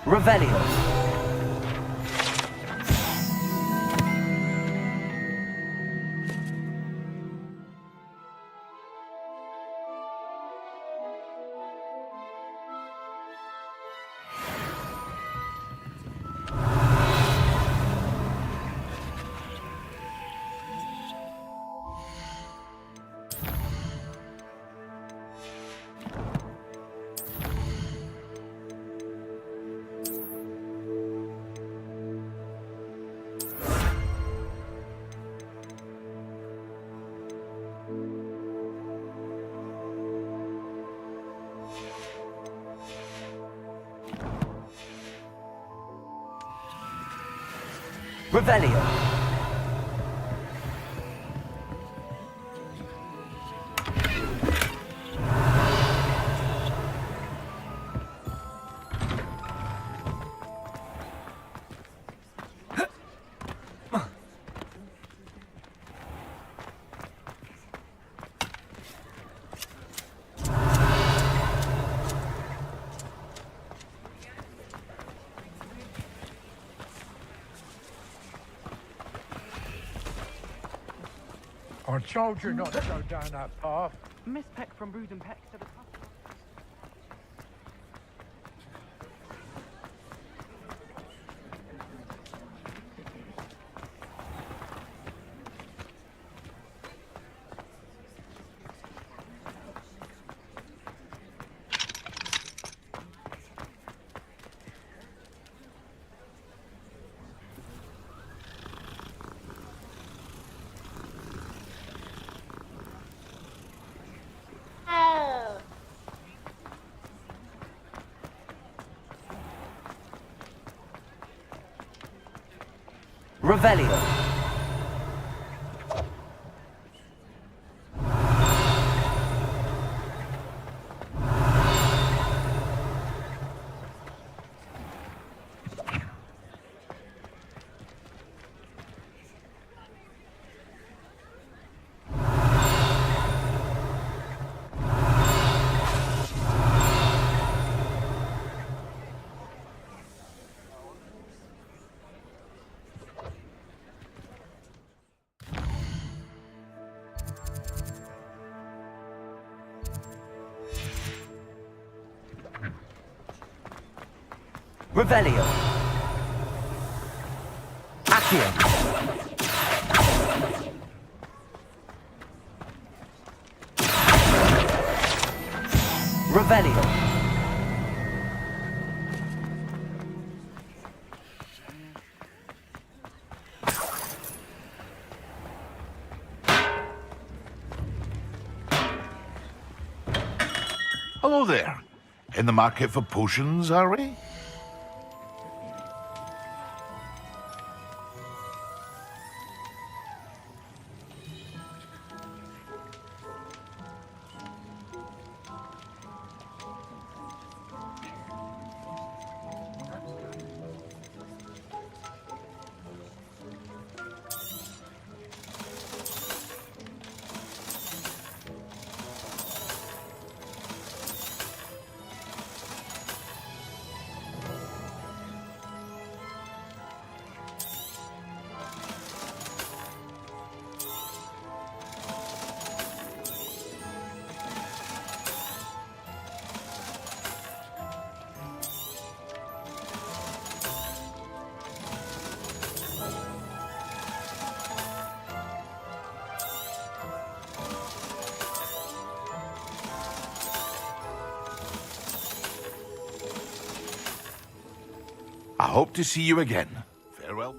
Revelio. Revelio. I told you not to go down that path. Miss Peck from Brood and Peck said Revelio. Revelio. Accio. Revelio. Hello there. In the market for potions, are we? hope to see you again. Farewell.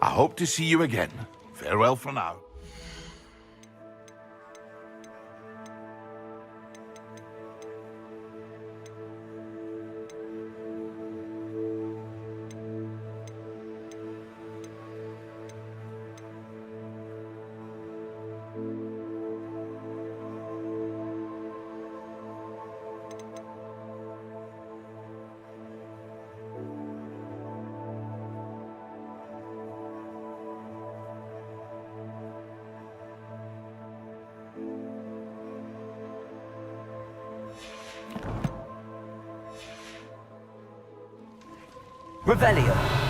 I hope to see you again. Farewell for now. Revelio.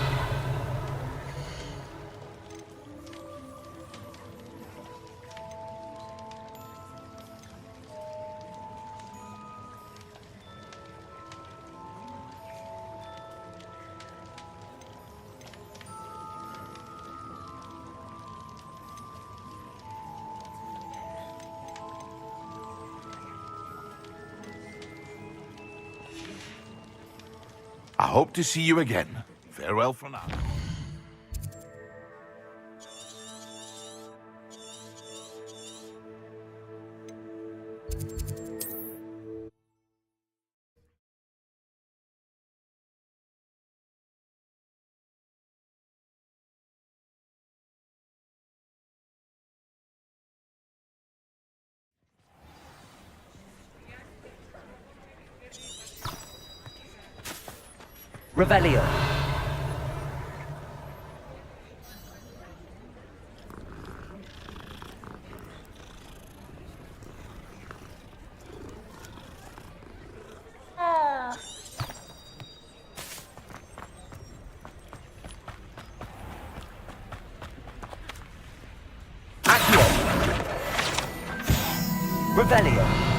I hope to see you again. Farewell for now. Revelio. Accio. Revelio.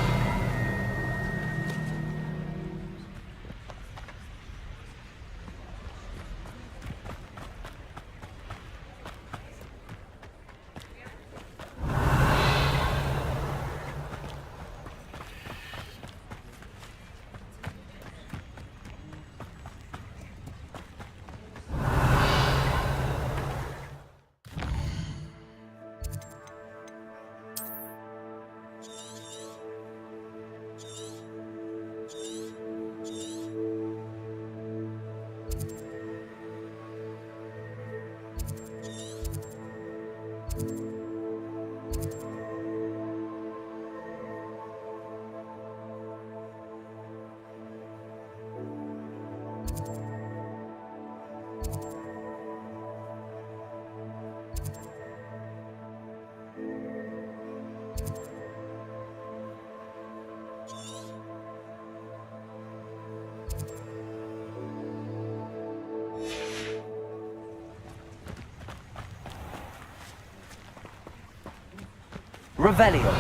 Revelio.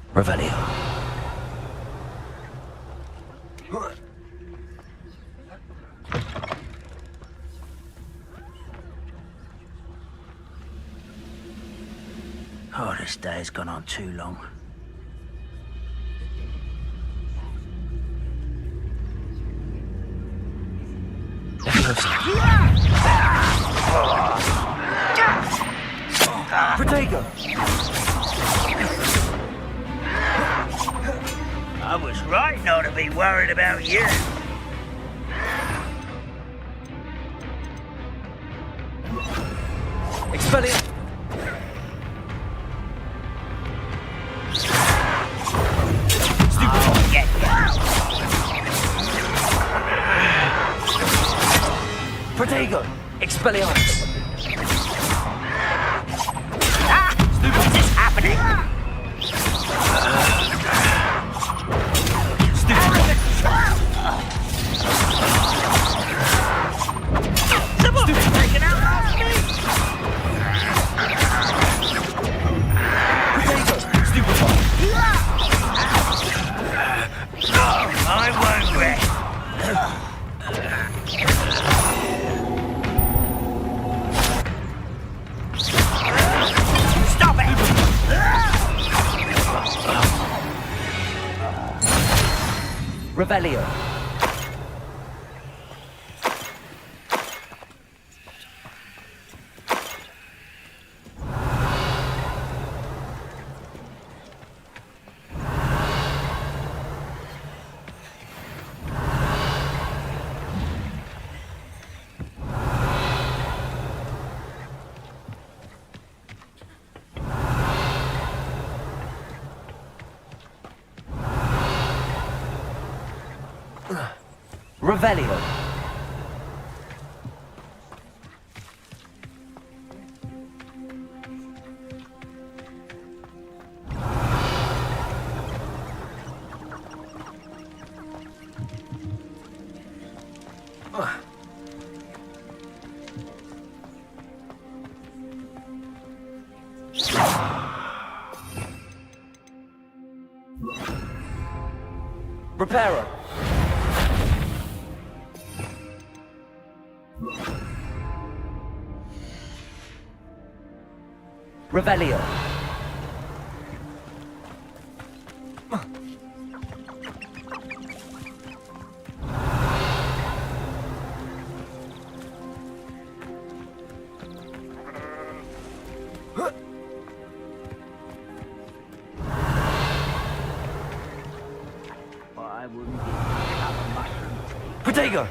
Revelio. This day has gone on too long. Protego! I was right not to be worried about you. Expelliarmus! Protego! Expelliarmus! What is happening? Someone's taken out last week! I won't rest. Stop it! Revelio! Revelio! Reparo! Revelio! I wouldn't give up a mushroom tree. Protego!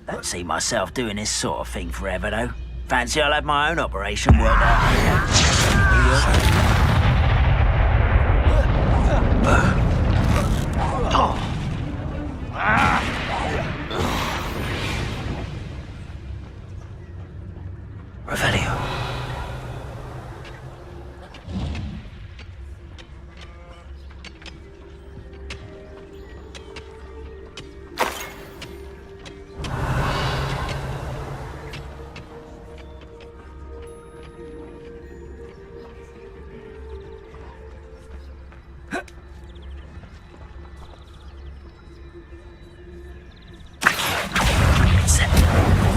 Don't see myself doing this sort of thing forever, though. Fancy I'll have my own operation worked out. Revelio!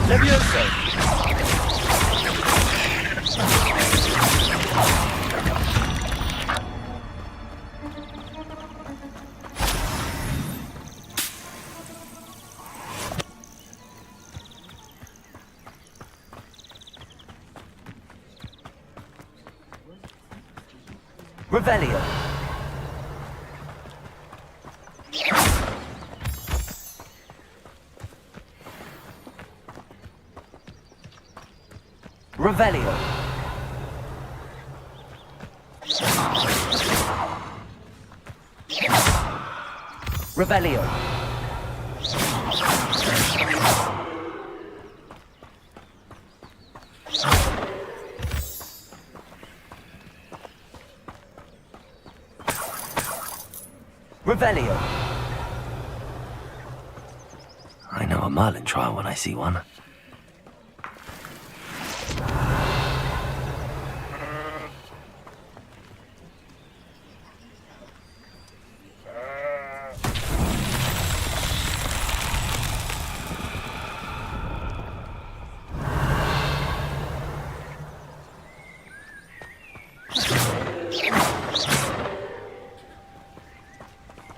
Levioso! Revelio! Revelio! Revelio! Revelio! I know a Merlin trial when I see one.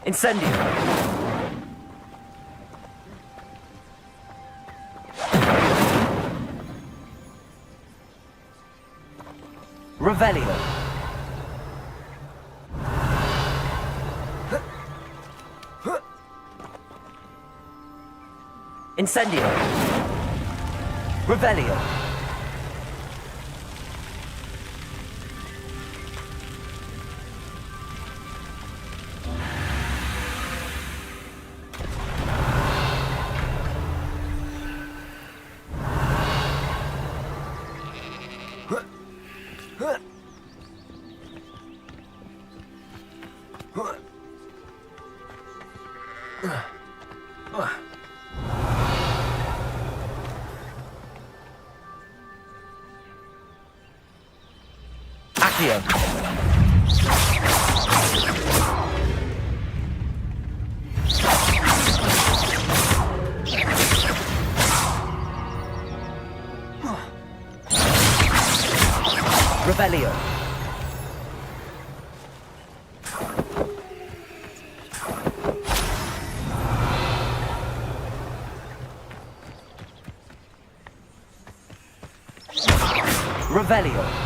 Incendio! Revelio! Incendio! Revelio! Accio. Revelio. Revelio.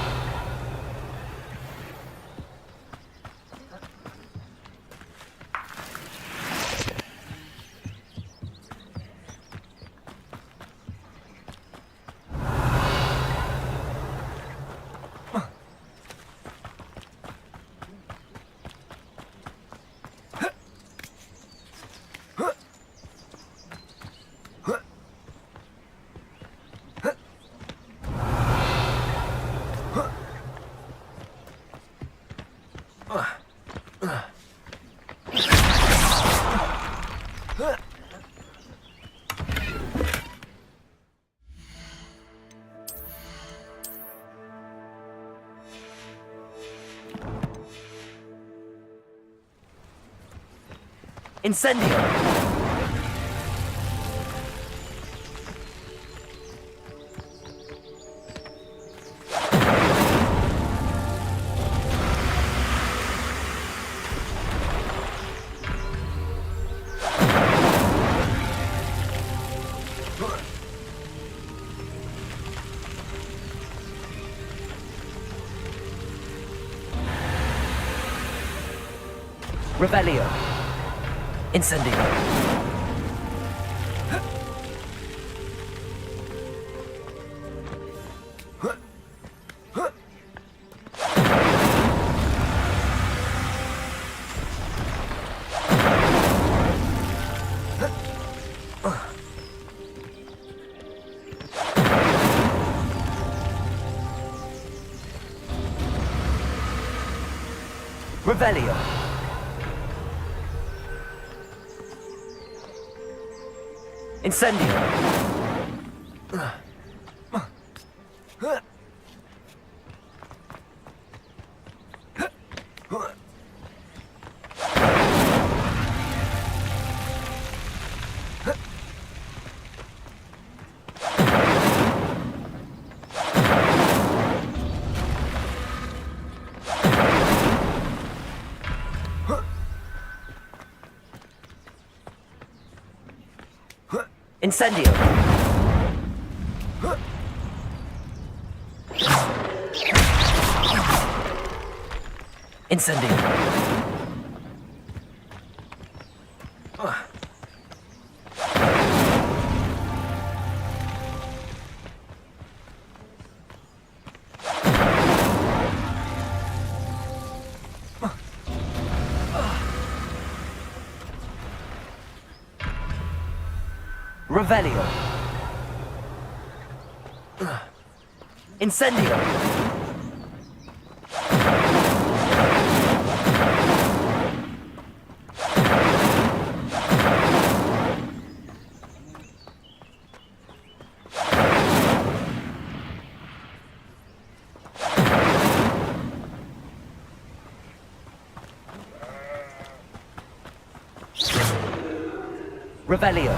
Incendio! Revelio! Incendio! Revelio! Incendio! Incendio! Incendio! Revelio! Incendio! Revelio.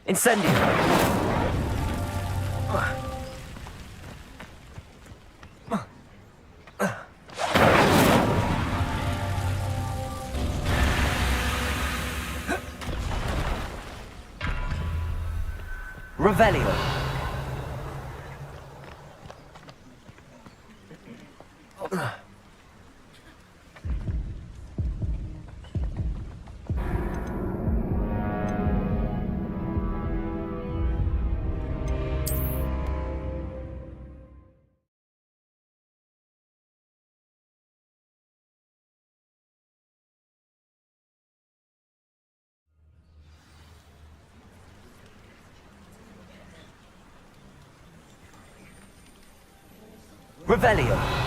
Incendio. Revelio. Revelio.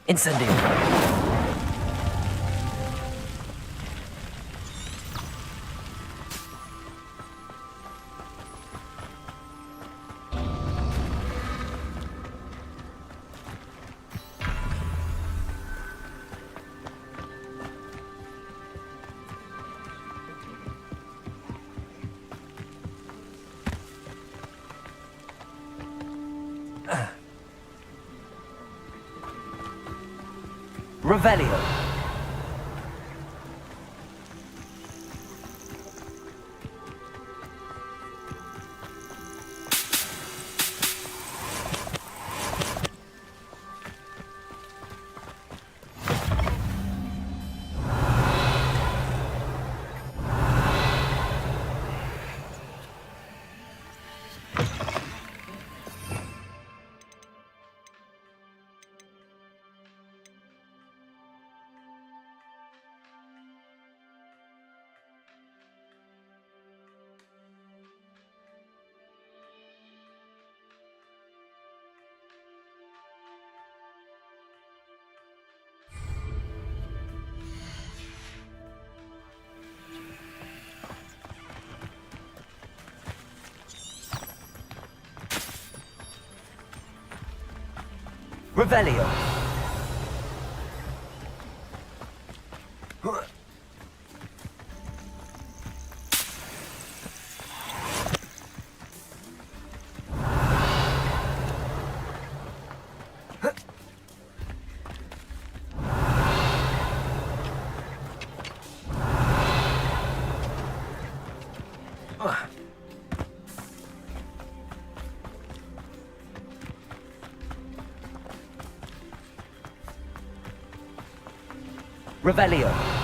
Incendio. Revelio. Revelio. Revelio.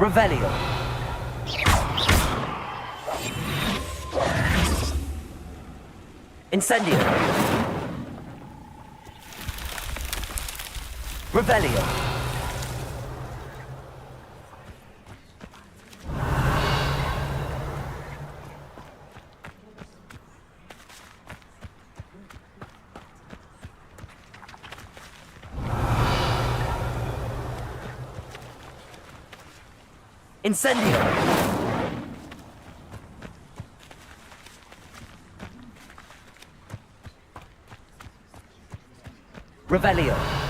Revelio. Incendio. Revelio. Incendio! Revelio!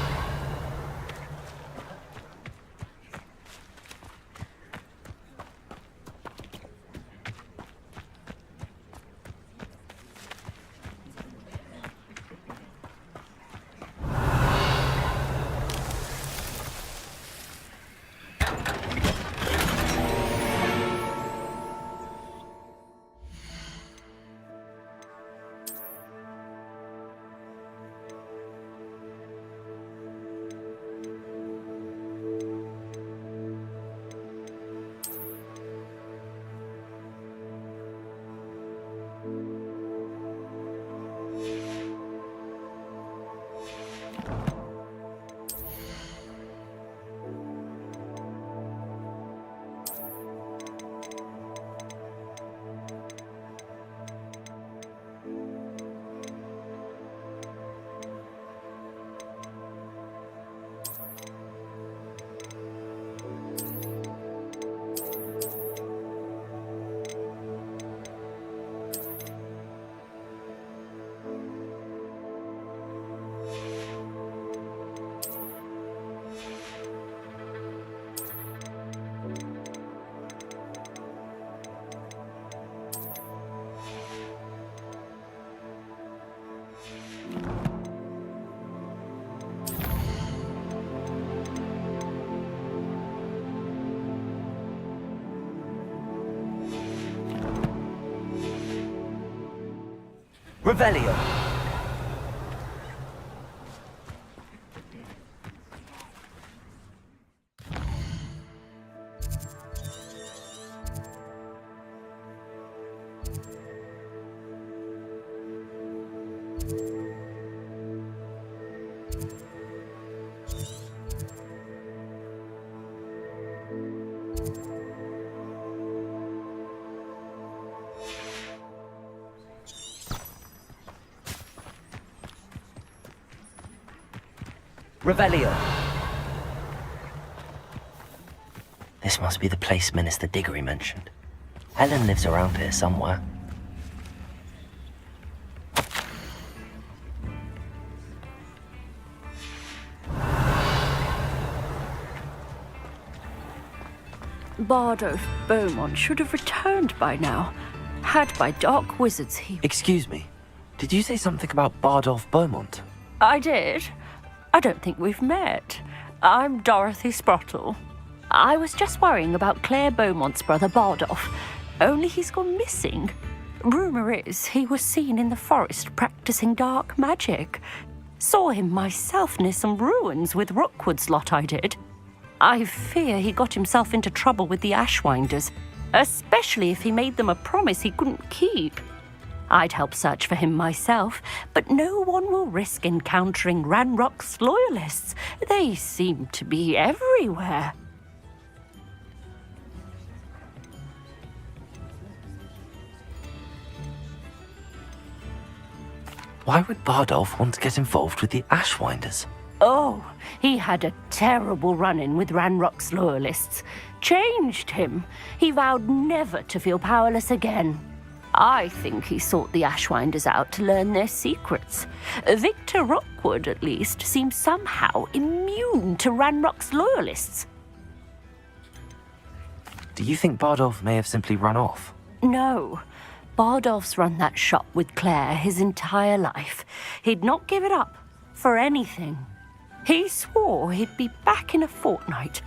Revelio. Revelio. This must be the place Minister Diggory mentioned. Helen lives around here somewhere. Bardo Beaumont should have returned by now. Had by dark wizards he... Excuse me. Did you say something about Bardolph Beaumont? I did. I don't think we've met. I'm Dorothy Sprottle. I was just worrying about Claire Beaumont's brother Bardolph, only he's gone missing. Rumour is he was seen in the forest practicing dark magic. Saw him myself near some ruins with Rookwood's lot, I did. I fear he got himself into trouble with the Ashwinders, especially if he made them a promise he couldn't keep. I'd help search for him myself, but no one will risk encountering Ranrock's loyalists. They seem to be everywhere. Why would Bardolph want to get involved with the Ashwinders? Oh, he had a terrible run-in with Ranrock's loyalists. Changed him. He vowed never to feel powerless again. I think he sought the Ashwinders out to learn their secrets. Victor Rookwood, at least, seems somehow immune to Ranrock's loyalists. Do you think Bardolph may have simply run off? No. Bardolph's run that shop with Claire his entire life. He'd not give it up for anything. He swore he'd be back in a fortnight.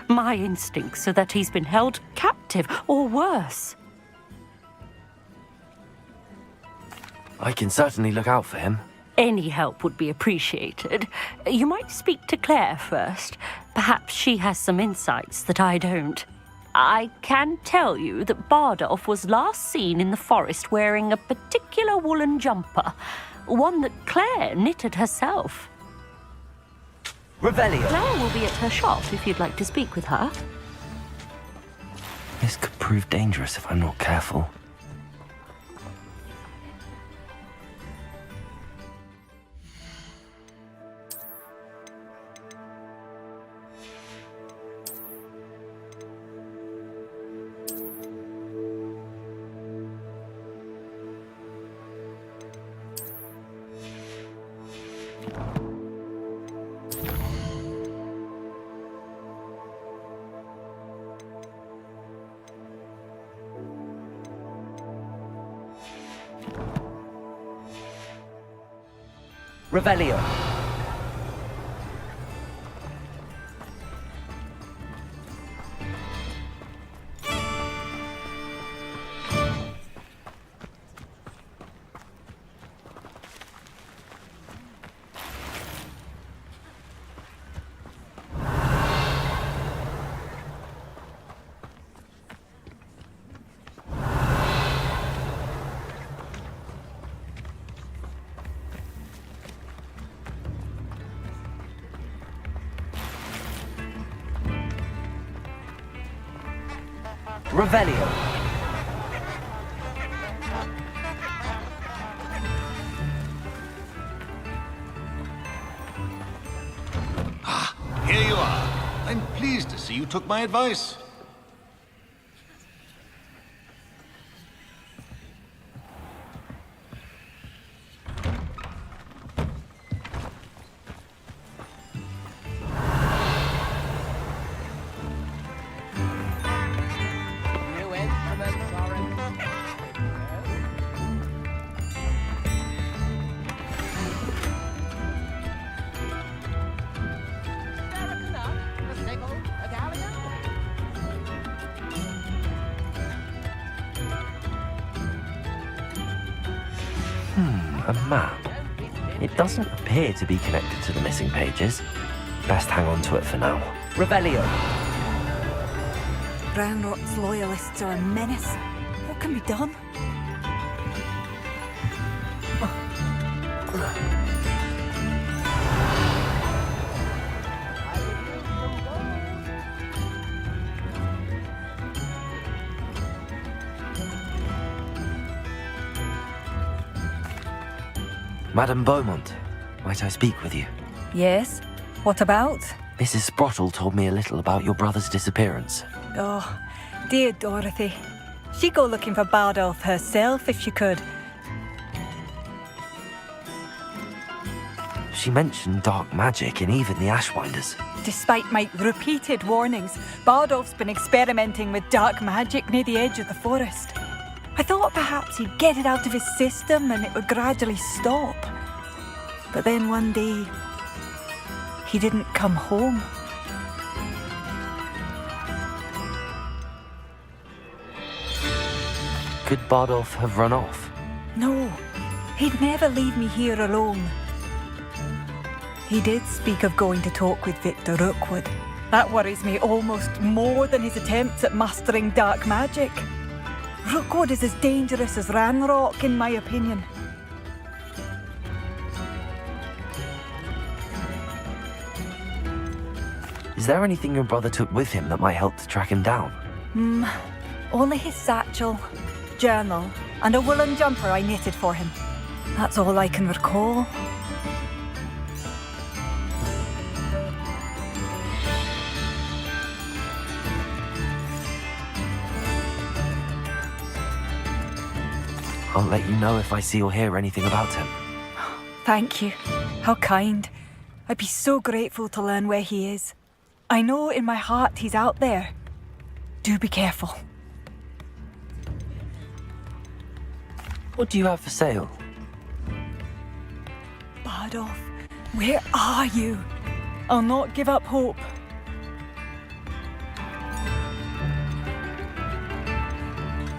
My instincts are that he's been held captive, or worse. I can certainly look out for him. Any help would be appreciated. You might speak to Claire first. Perhaps she has some insights that I don't. I can tell you that Bardolph was last seen in the forest wearing a particular woolen jumper, one that Claire knitted herself. Revelio! Claire will be at her shop if you'd like to speak with her. This could prove dangerous if I'm not careful. Revelio. Revelio. Here you are. I'm pleased to see you took my advice. A map. It doesn't appear to be connected to the missing pages. Best hang on to it for now. Revelio. Ranrock's loyalists are a menace. What can be done? Madame Beaumont, might I speak with you? Yes? What about? Mrs. Sprottle told me a little about your brother's disappearance. Oh, dear Dorothy. She'd go looking for Bardolph herself if she could. She mentioned dark magic and even the Ashwinders. Despite my repeated warnings, Bardolph's been experimenting with dark magic near the edge of the forest. I thought perhaps he'd get it out of his system and it would gradually stop. But then one day, he didn't come home. Could Bardolph have run off? No, he'd never leave me here alone. He did speak of going to talk with Victor Rookwood. That worries me almost more than his attempts at mastering dark magic. Rookwood is as dangerous as Ranrock, in my opinion. Is there anything your brother took with him that might help to track him down? Only his satchel, journal, and a woolen jumper I knitted for him. That's all I can recall. I'll let you know if I see or hear anything about him. Thank you. How kind. I'd be so grateful to learn where he is. I know in my heart he's out there. Do be careful. What do you have for sale? Bardolph, where are you? I'll not give up hope.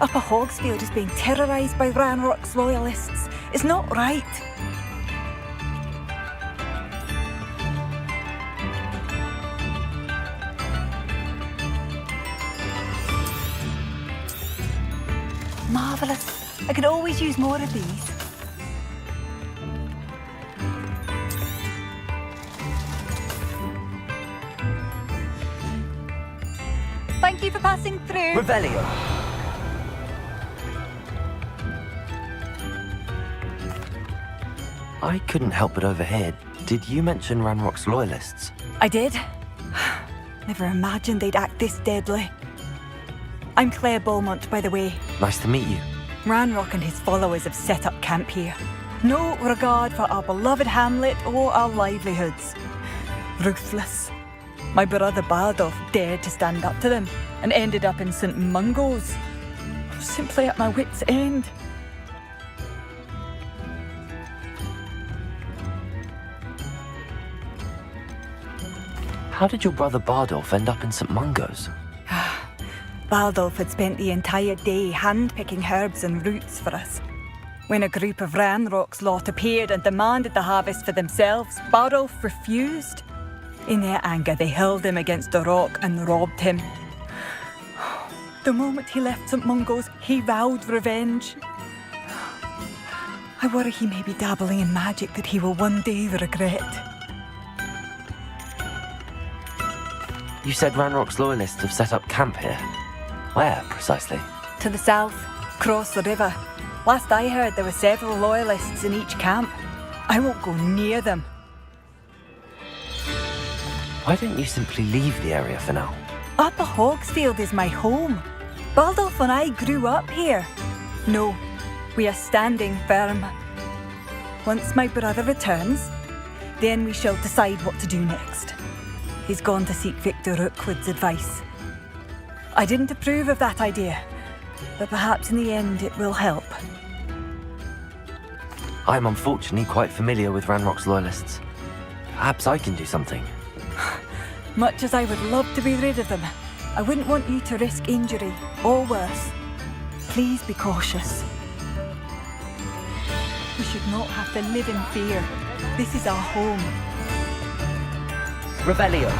Upper Hogsfield is being terrorised by Ranrock's loyalists. It's not right. Marvellous. I could always use more of these. Thank you for passing through. Revelio. I couldn't help but overhear. Did you mention Ranrock's loyalists? I did. Never imagined they'd act this deadly. I'm Claire Beaumont, by the way. Nice to meet you. Ranrock and his followers have set up camp here. No regard for our beloved hamlet or our livelihoods. Ruthless. My brother Bardolph dared to stand up to them and ended up in St. Mungo's. I'm simply at my wit's end. How did your brother Bardolph end up in St. Mungo's? Bardolph had spent the entire day hand-picking herbs and roots for us. When a group of Ranrock's lot appeared and demanded the harvest for themselves, Bardolph refused. In their anger, they hurled him against a rock and robbed him. The moment he left St. Mungo's, he vowed revenge. I worry he may be dabbling in magic that he will one day regret. You said Ranrock's loyalists have set up camp here. Where, precisely? To the south, across the river. Last I heard, there were several loyalists in each camp. I won't go near them. Why don't you simply leave the area for now? Upper Hogsfield is my home. Bardolph and I grew up here. No, we are standing firm. Once my brother returns, then we shall decide what to do next. He's gone to seek Victor Rookwood's advice. I didn't approve of that idea, but perhaps in the end it will help. I'm unfortunately quite familiar with Ranrock's loyalists. Perhaps I can do something. Much as I would love to be rid of them, I wouldn't want you to risk injury, or worse. Please be cautious. We should not have to live in fear. This is our home. Revelio.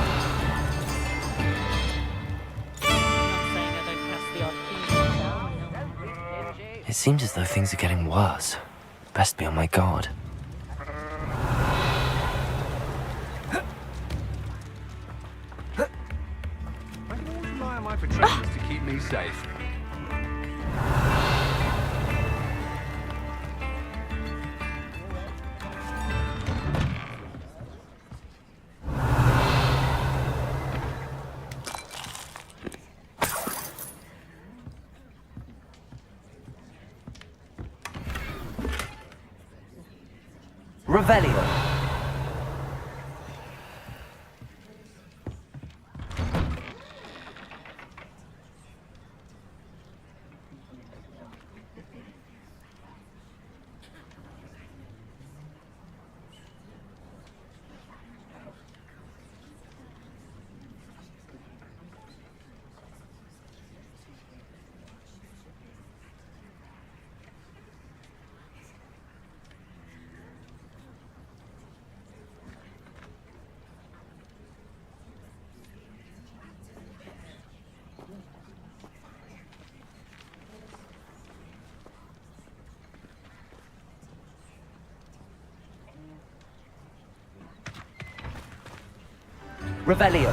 It seems as though things are getting worse. Best be on my guard. I can always rely on my betrayers to keep me safe. Revelio. Revelio.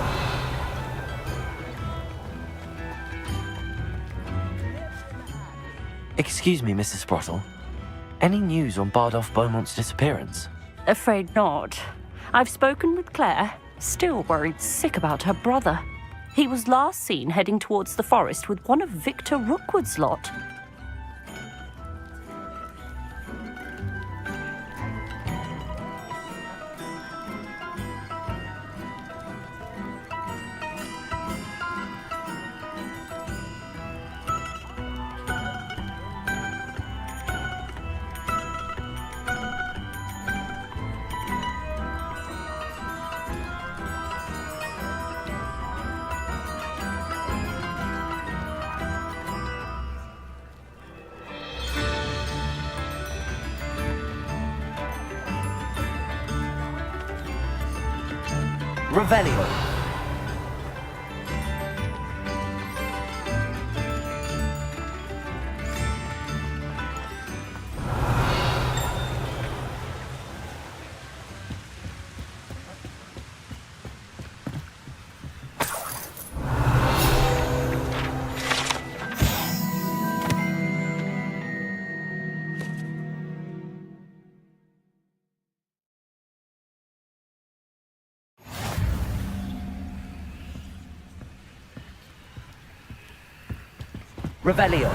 Excuse me, Mrs. Sprottle. Any news on Bardolph Beaumont's disappearance? Afraid not. I've spoken with Claire, still worried sick about her brother. He was last seen heading towards the forest with one of Victor Rookwood's lot. Revelio. Revelio.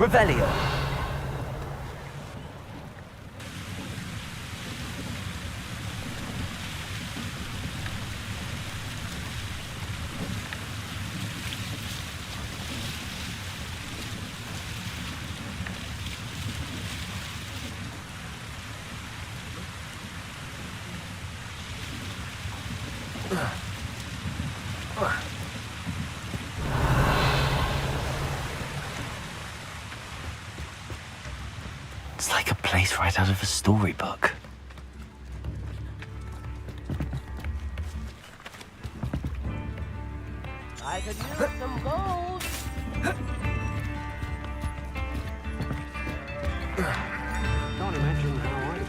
Revelio. It's like a place right out of a storybook. I could use some gold. Can't imagine how I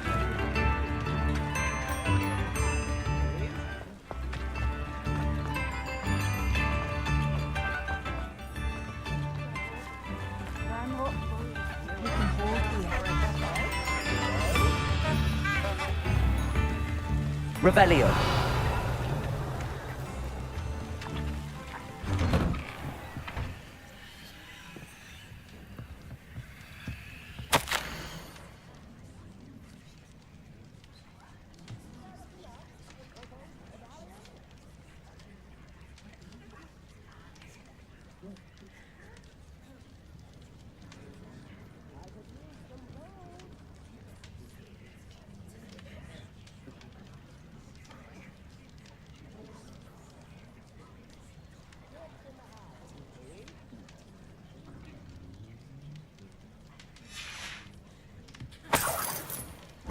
Revelio.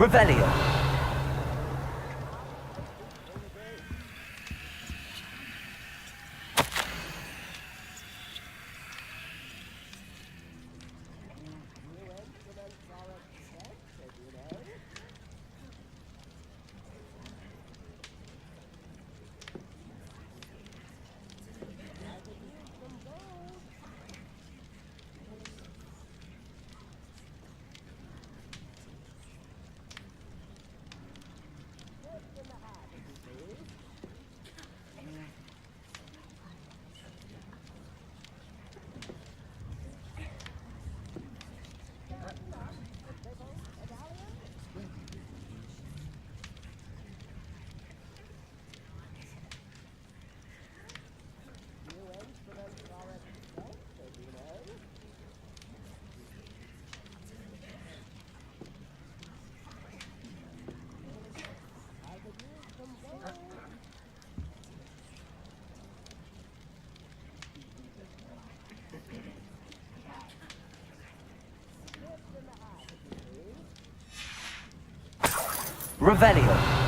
Revelio. Revelio.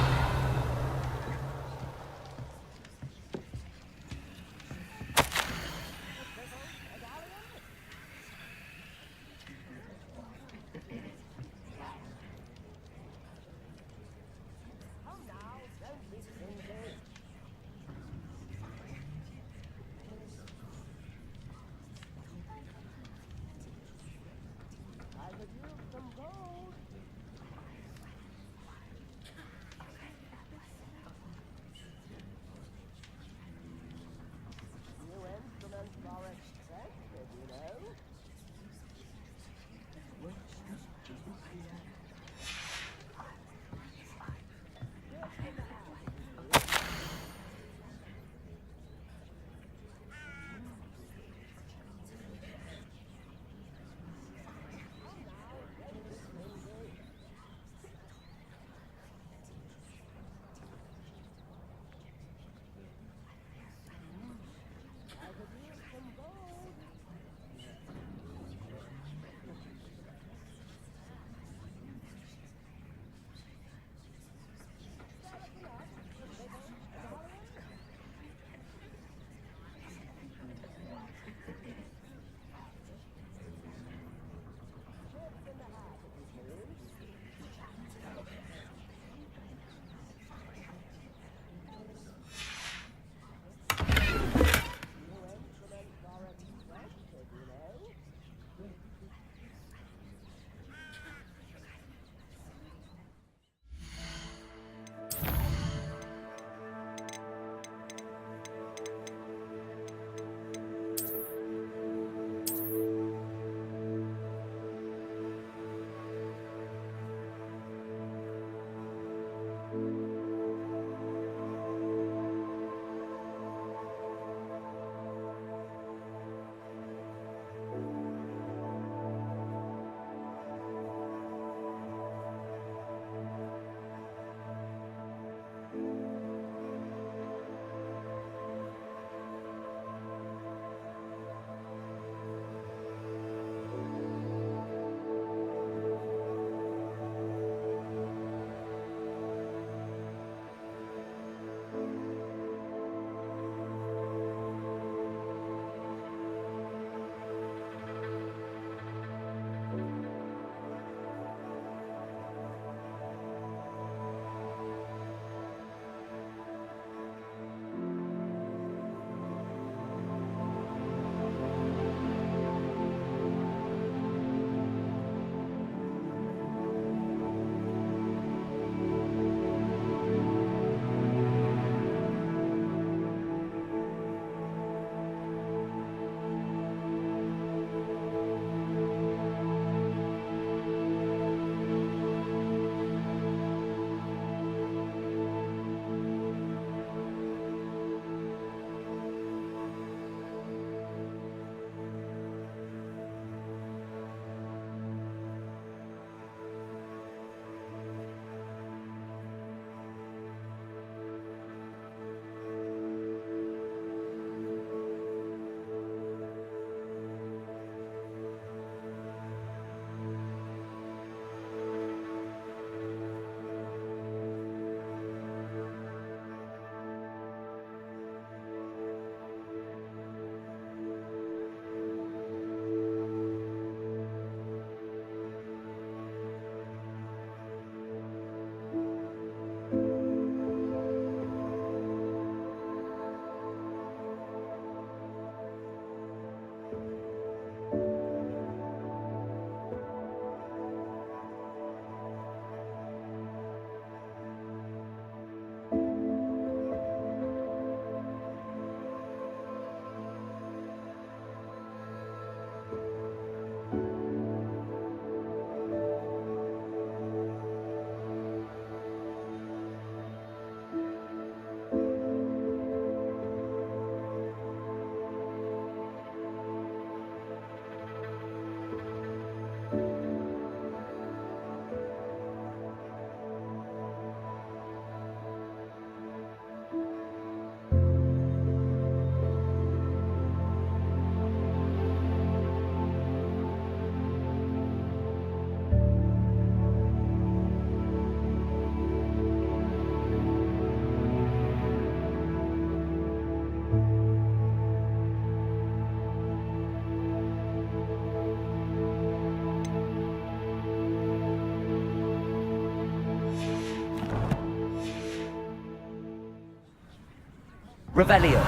Revelio.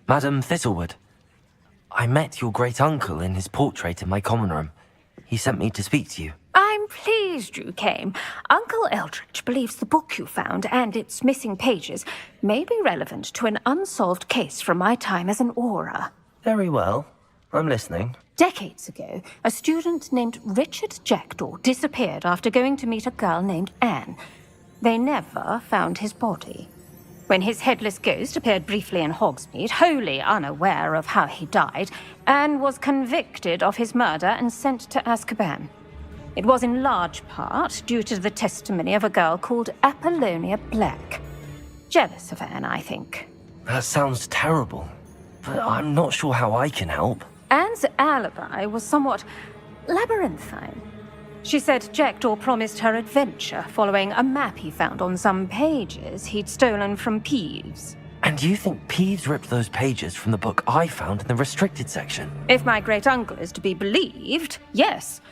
Madam Thistlewood, I met your great-uncle in his portrait in my common room. He sent me to speak to you. I'm pleased you came. Uncle Eldritch believes the book you found and its missing pages may be relevant to an unsolved case from my time as an Auror. Very well. I'm listening. Decades ago, a student named Richard Jackdaw disappeared after going to meet a girl named Anne. They never found his body. When his headless ghost appeared briefly in Hogsmeade, wholly unaware of how he died, Anne was convicted of his murder and sent to Azkaban. It was in large part due to the testimony of a girl called Apollonia Black. Jealous of Anne, I think. That sounds terrible, but I'm not sure how I can help. Anne's alibi was somewhat labyrinthine. She said Jackdaw promised her adventure following a map he found on some pages he'd stolen from Peeves. And you think Peeves ripped those pages from the book I found in the restricted section? If my great-uncle is to be believed, yes.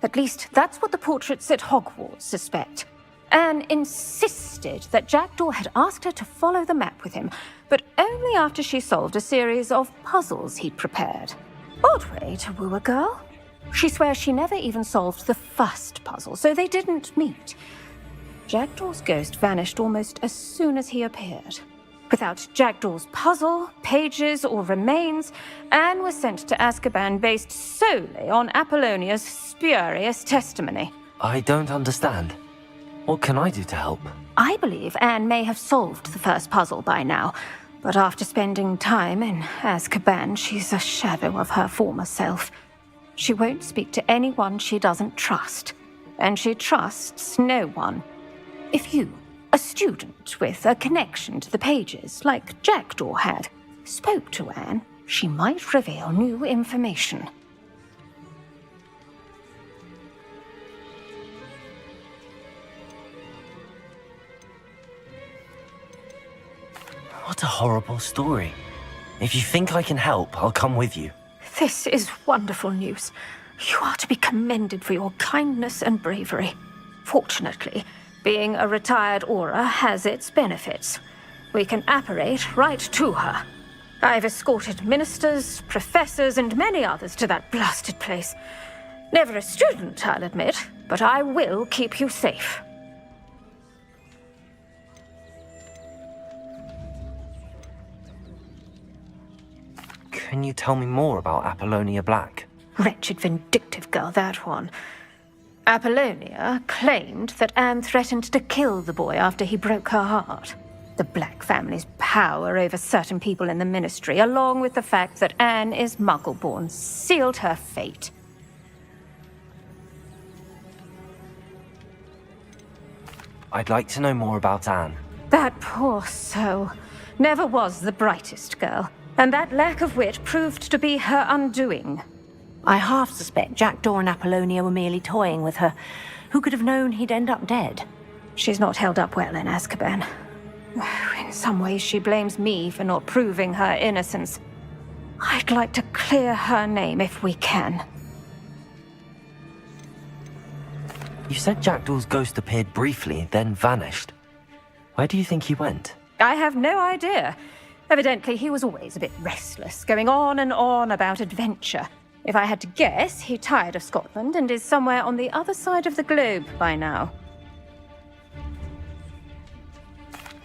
At least that's what the portraits at Hogwarts suspect. Anne insisted that Jackdaw had asked her to follow the map with him, but only after she solved a series of puzzles he'd prepared. Odd way to woo a girl. She swears she never even solved the first puzzle, so they didn't meet. Jackdaw's ghost vanished almost as soon as he appeared. Without Jackdaw's puzzle, pages, or remains, Anne was sent to Azkaban based solely on Apollonia's spurious testimony. I don't understand. What can I do to help? I believe Anne may have solved the first puzzle by now, but after spending time in Azkaban, she's a shadow of her former self. She won't speak to anyone she doesn't trust, and she trusts no one. If you, a student with a connection to the pages, like Jackdaw had, spoke to Anne, she might reveal new information. What a horrible story. If you think I can help, I'll come with you. This is wonderful news. You are to be commended for your kindness and bravery. Fortunately, being a retired Auror has its benefits. We can apparate right to her. I've escorted ministers, professors, and many others to that blasted place. Never a student, I'll admit, but I will keep you safe. Can you tell me more about Apollonia Black? Wretched, vindictive girl, that one. Apollonia claimed that Anne threatened to kill the boy after he broke her heart. The Black family's power over certain people in the ministry, along with the fact that Anne is Muggle-born, sealed her fate. I'd like to know more about Anne. That poor soul never was the brightest girl, and that lack of wit proved to be her undoing. I half suspect Jackdaw and Apollonia were merely toying with her. Who could have known he'd end up dead? She's not held up well in Azkaban. In some ways, she blames me for not proving her innocence. I'd like to clear her name if we can. You said Jackdaw's ghost appeared briefly, then vanished. Where do you think he went? I have no idea. Evidently, he was always a bit restless, going on and on about adventure. If I had to guess, he tired of Scotland and is somewhere on the other side of the globe by now.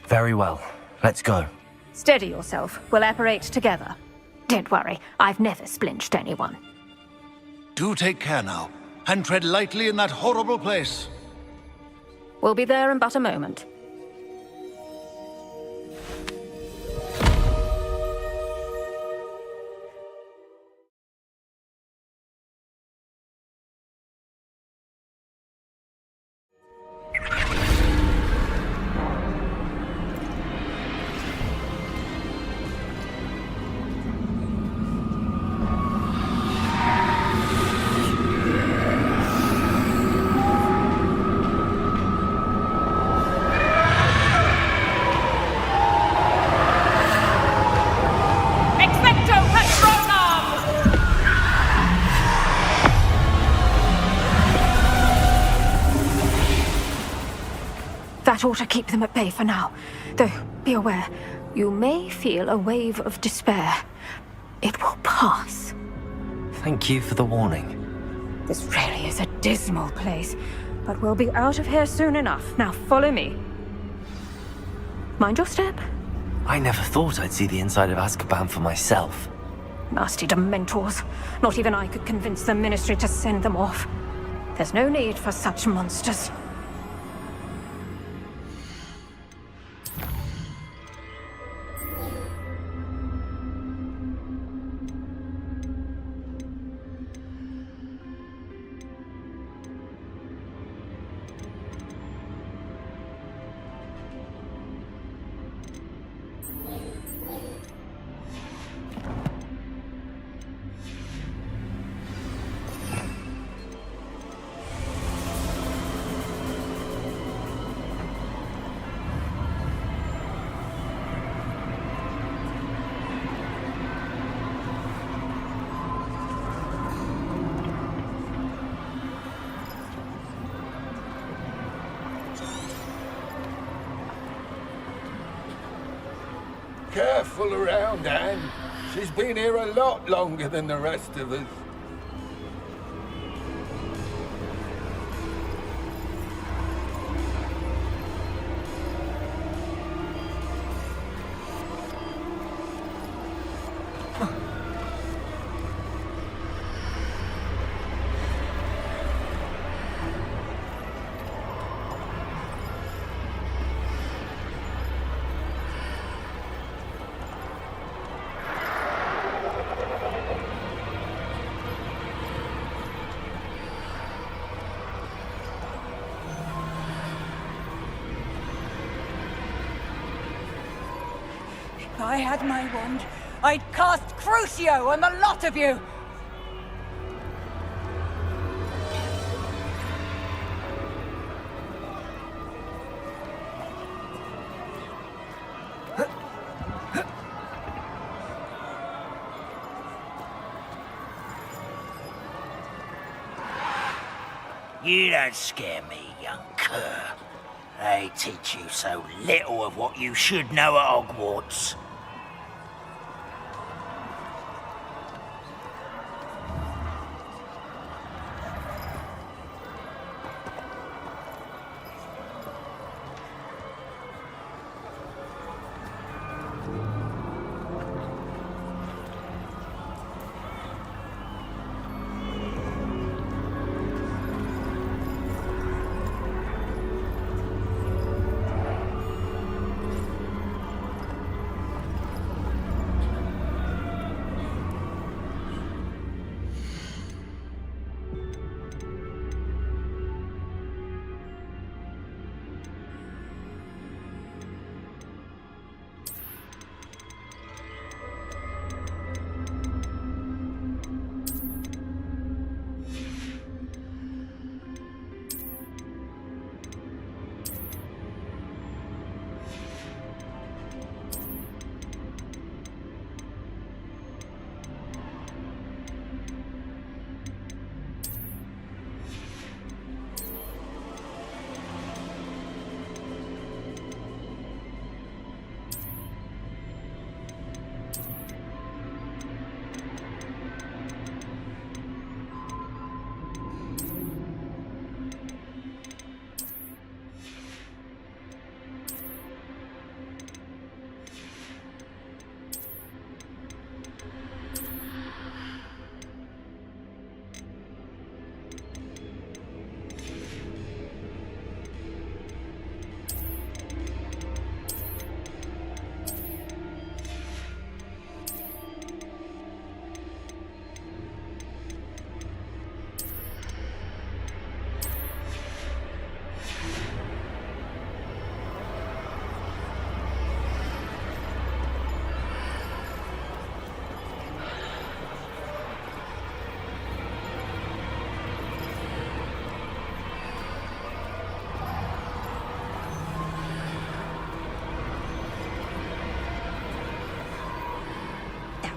Very well. Let's go. Steady yourself. We'll apparate together. Don't worry, I've never splinched anyone. Do take care now, and tread lightly in that horrible place. We'll be there in but a moment. That ought to keep them at bay for now. Though, be aware, you may feel a wave of despair. It will pass. Thank you for the warning. This really is a dismal place, but we'll be out of here soon enough. Now follow me. Mind your step. I never thought I'd see the inside of Azkaban for myself. Nasty Dementors. Not even I could convince the Ministry to send them off. There's no need for such monsters. Careful around, Anne. She's been here a lot longer than the rest of us. If I had my wand, I'd cast Crucio on the lot of you! You don't scare me, young cur. They teach you so little of what you should know at Hogwarts.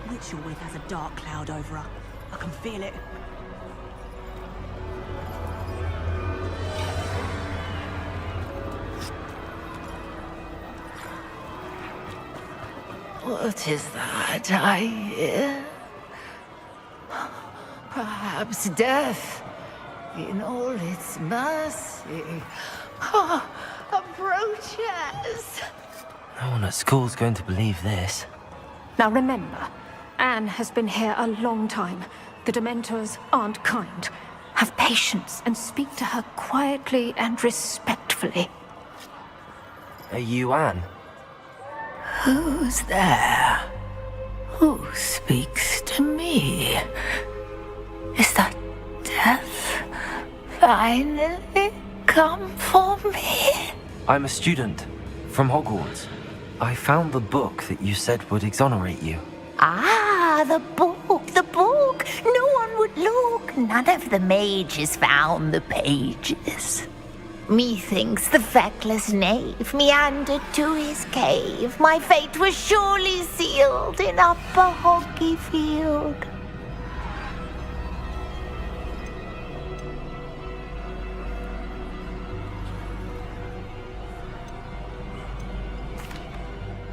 Ritual with has a dark cloud over her. I can feel it. What is that I hear? Perhaps death, in all its mercy, approaches. No one at school's going to believe this. Now remember, Anne has been here a long time. The Dementors aren't kind. Have patience and speak to her quietly and respectfully. Are you Anne? Who's there? Who speaks to me? Is that death finally come for me? I'm a student from Hogwarts. I found the book that you said would exonerate you. Ah, the book, the book. No one would look. None of the mages found the pages. Methinks the feckless knave meandered to his cave. My fate was surely sealed in Upper Hoggyfield.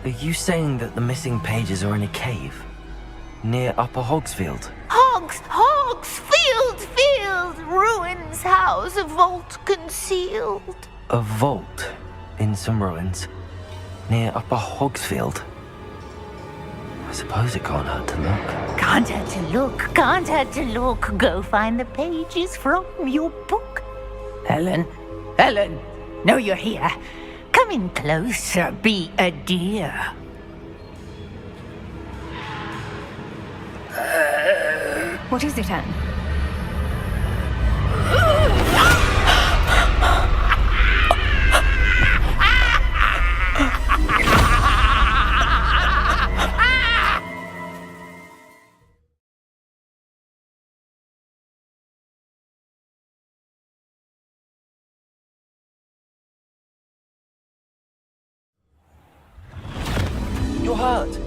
Are you saying that the missing pages are in a cave? Near Upper Hogsfield? Field, ruins house, a vault concealed. A vault in some ruins? Near Upper Hogsfield? I suppose it can't hurt to look. Can't hurt to look. Go find the pages from your book. Helen, know you're here. Come in closer, be a dear. What is it, Anne? You're hurt.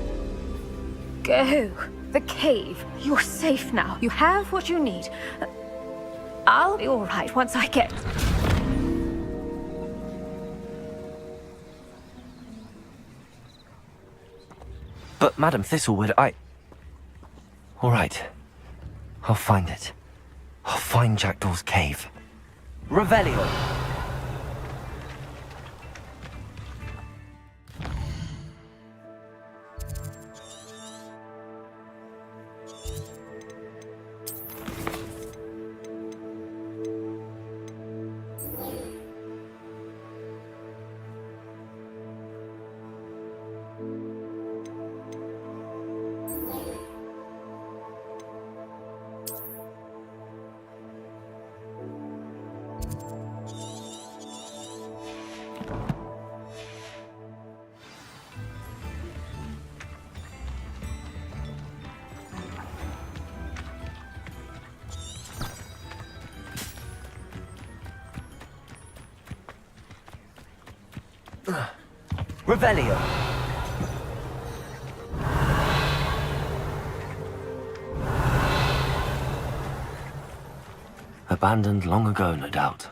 Go. The cave. You're safe now. You have what you need. I'll be all right once I get... But Madam Thistlewood, All right. I'll find it. I'll find Jackdaw's cave. Revelio! Revelio. Abandoned long ago, no doubt.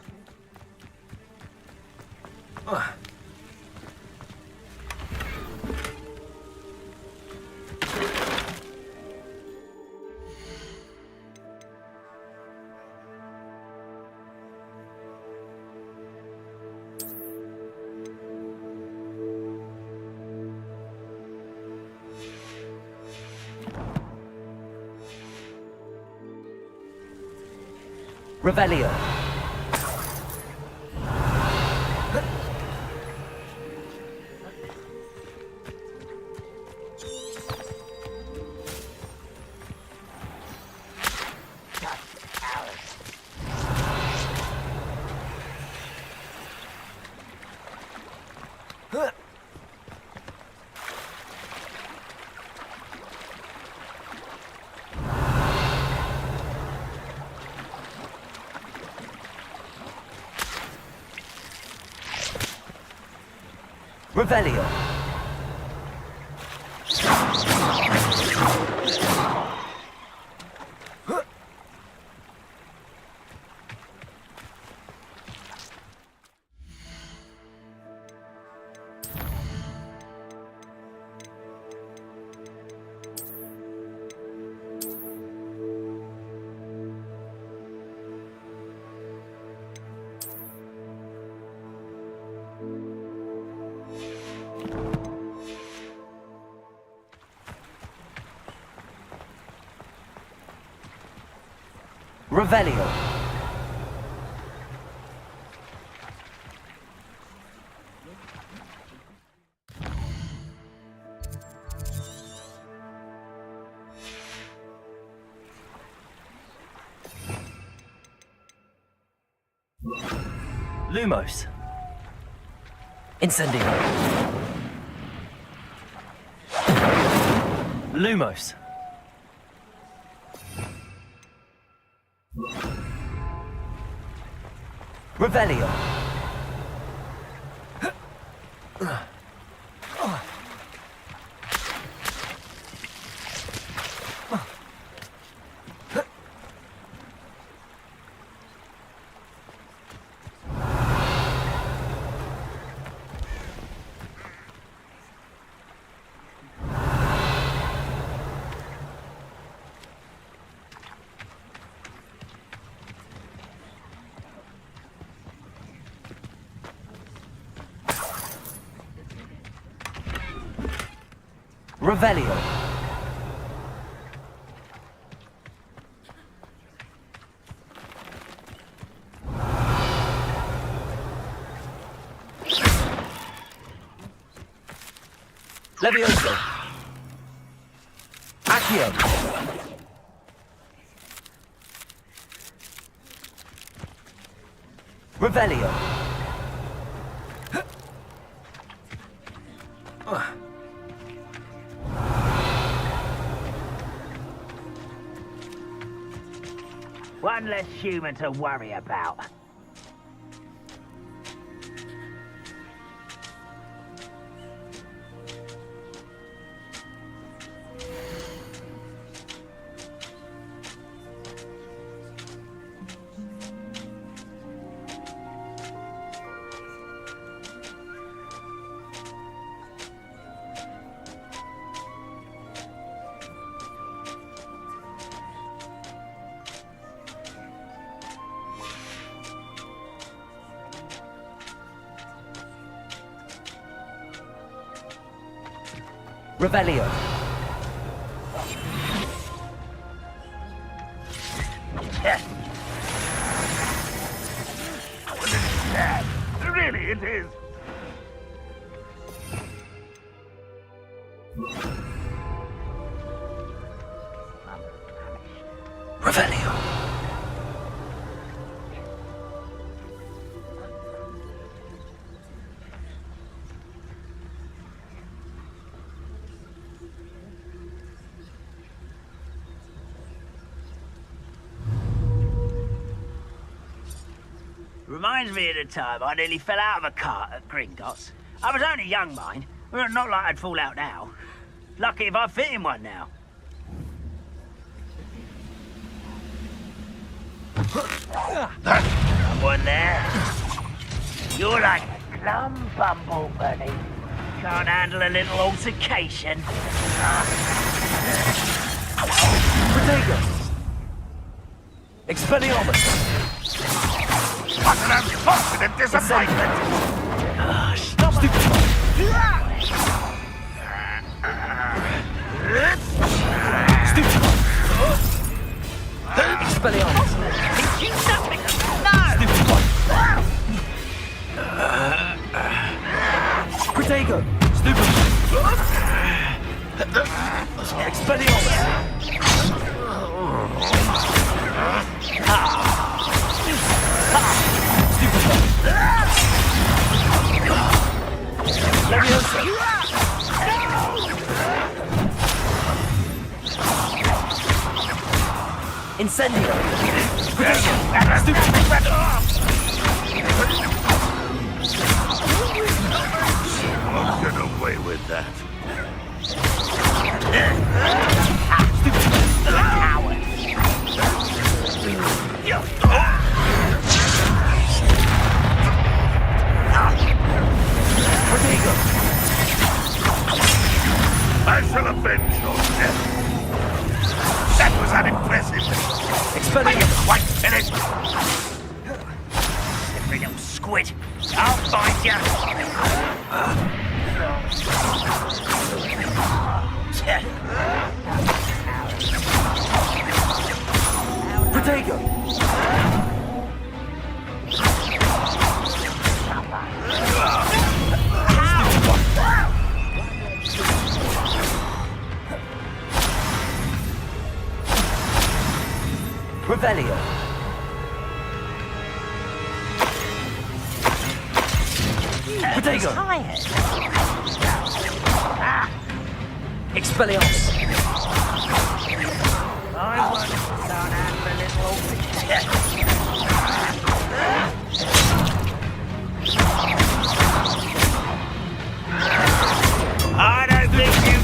Revelio. Revelio. Revelio. Lumos. Incendio. Lumos. Revelio. Revelio. Levioso. Accio. Revelio. One less human to worry about. Revelio. Really, it is. Revelio. Reminds me of the time I nearly fell out of a cart at Gringotts. I was only young, mind. Well, not like I'd fall out now. Lucky if I fit in one now. Someone there. You're like a plum bumble, buddy. Can't handle a little altercation. Protego. Expelliarmus. What an unfortunate disappointment! Stop it! Expelliarmus. Think something? No! Protego. Expelliarmus. Incendio! I'll get away with that. I shall avenge your death. That was unimpressive. Expelliarmus. Are you quite finished? Slippery little squid. I'll find you. Potato! Revelio. Potato. Expelliarmus. I want to start handling it all. I don't think you...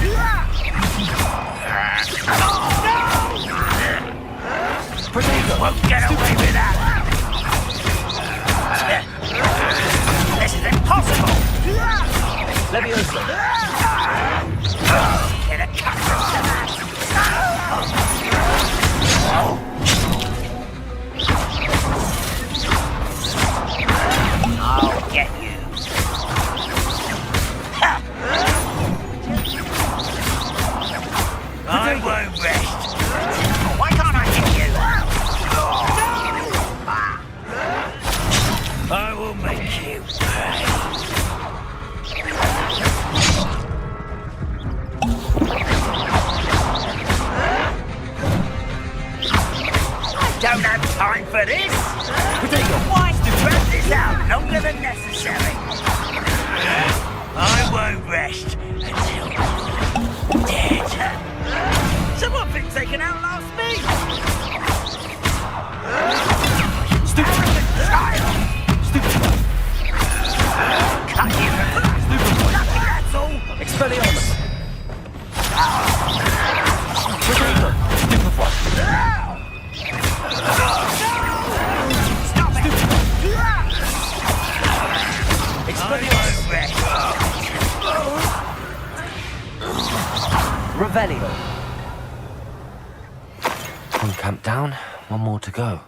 Potato. Won't get away with that. This is impossible. Leviosa. Get a cut from that. I'll get you. I won't rest. Why can't I hit you? I will make you pay. I don't have time for this. Why to drag this out longer than necessary? I won't rest until you're dead. Someone been taken out last week. Stupid child. Stupid. Cut you. Stupid. Nothing, that's all. Expelliarmus. Potato. Stupid one. Stop it. Expelliarmus. Revelio. One camp down, one more to go.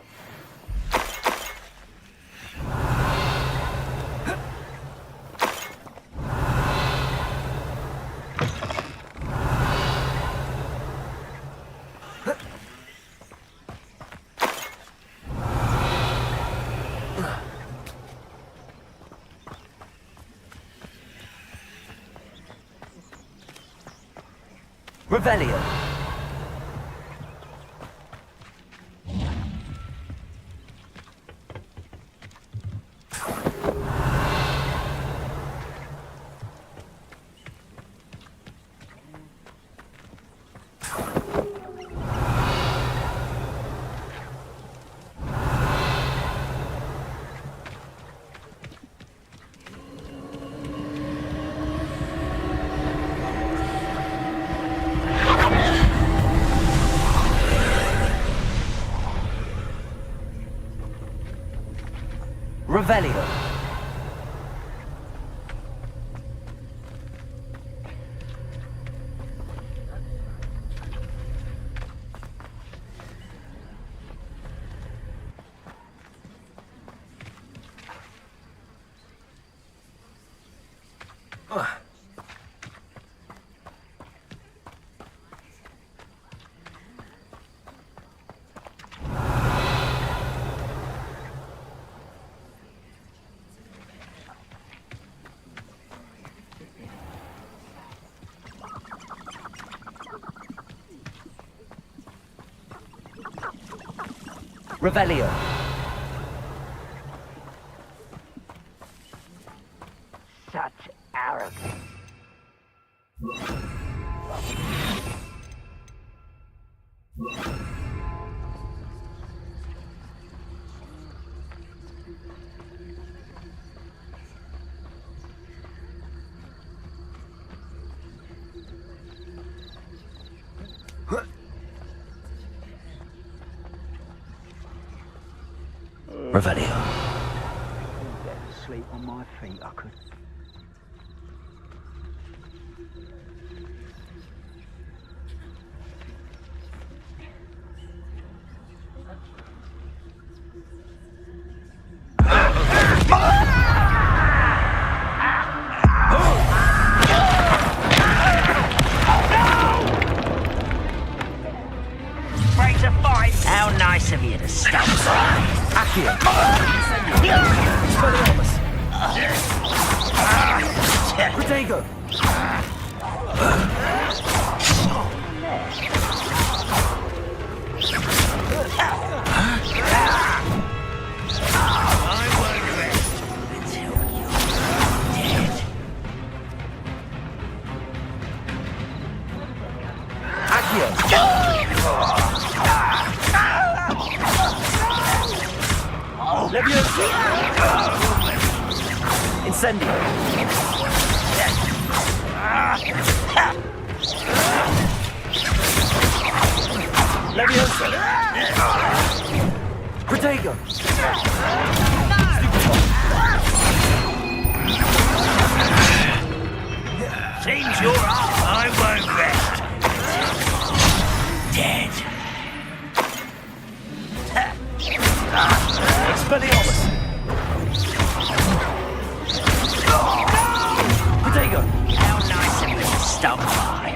Revelio. Revelio. Revelio. Such arrogance. Revelio. Get to sleep on my feet, I could. Ready to fight? How nice of you to Protego! Incendio! Leviosa! Protego! Seems you're up. I won't rest. Dead. Expelliarmus! Protego! How nice of you to stop by.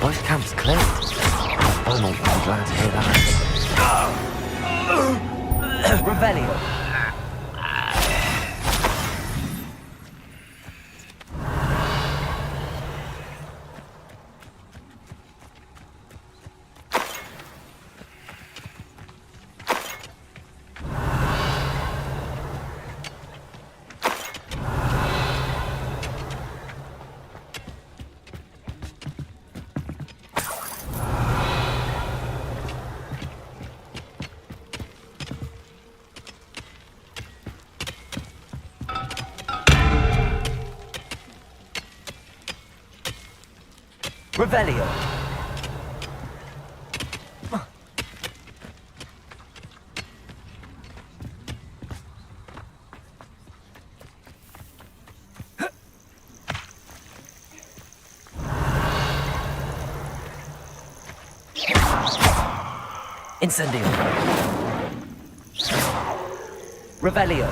Both camps cleared. Beaumont will be glad to hear that. Revelio. Revelio. Incendio. Revelio.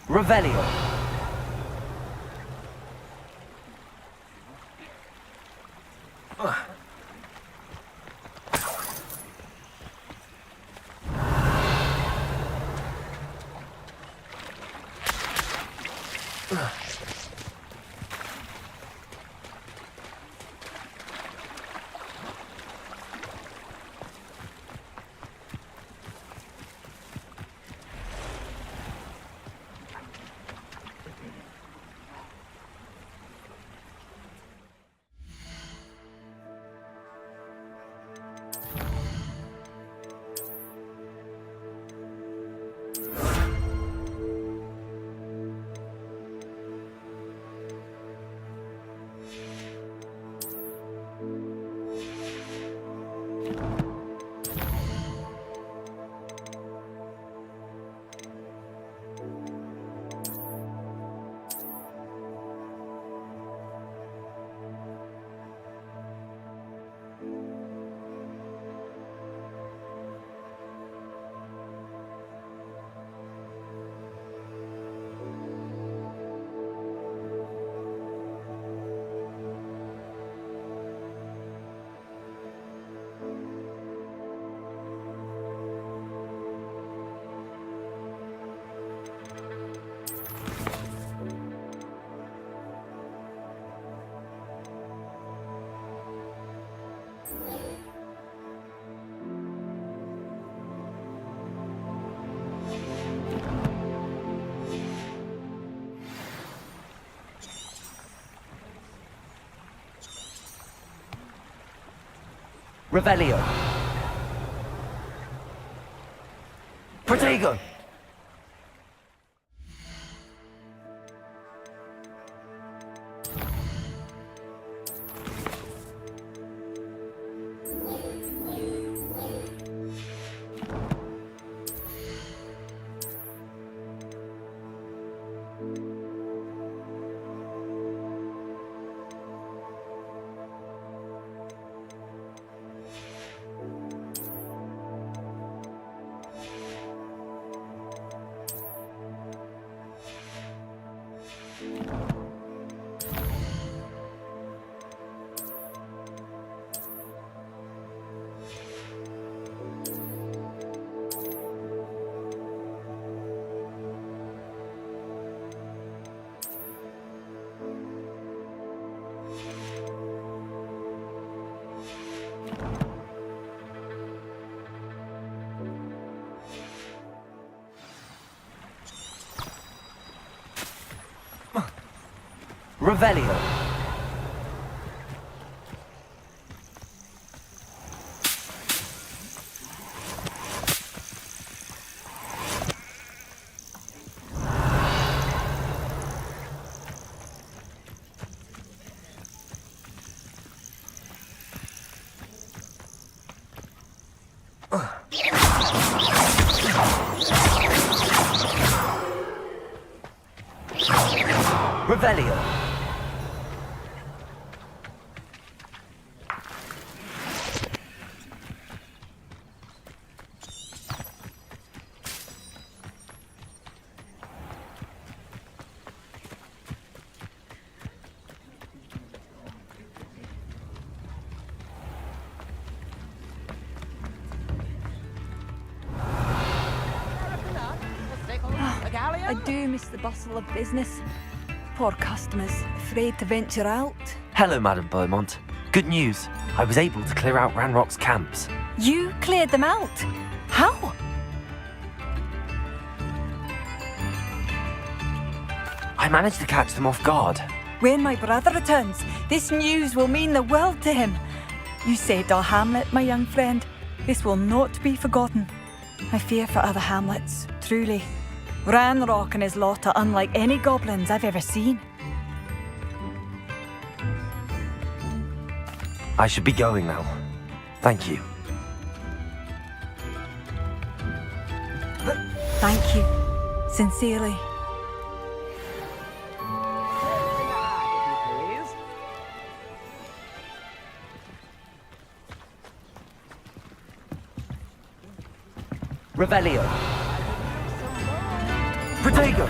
Revelio. Revelio. Protego. Revelio. Revelio. I do miss the bustle of business. Poor customers, afraid to venture out. Hello, Madam Beaumont. Good news. I was able to clear out Ranrock's camps. You cleared them out? How? I managed to catch them off guard. When my brother returns, this news will mean the world to him. You saved our hamlet, my young friend. This will not be forgotten. I fear for other hamlets, truly. Ranrock and his lot are unlike any goblins I've ever seen. I should be going now. Thank you. Thank you. Sincerely. Revelio. Protego.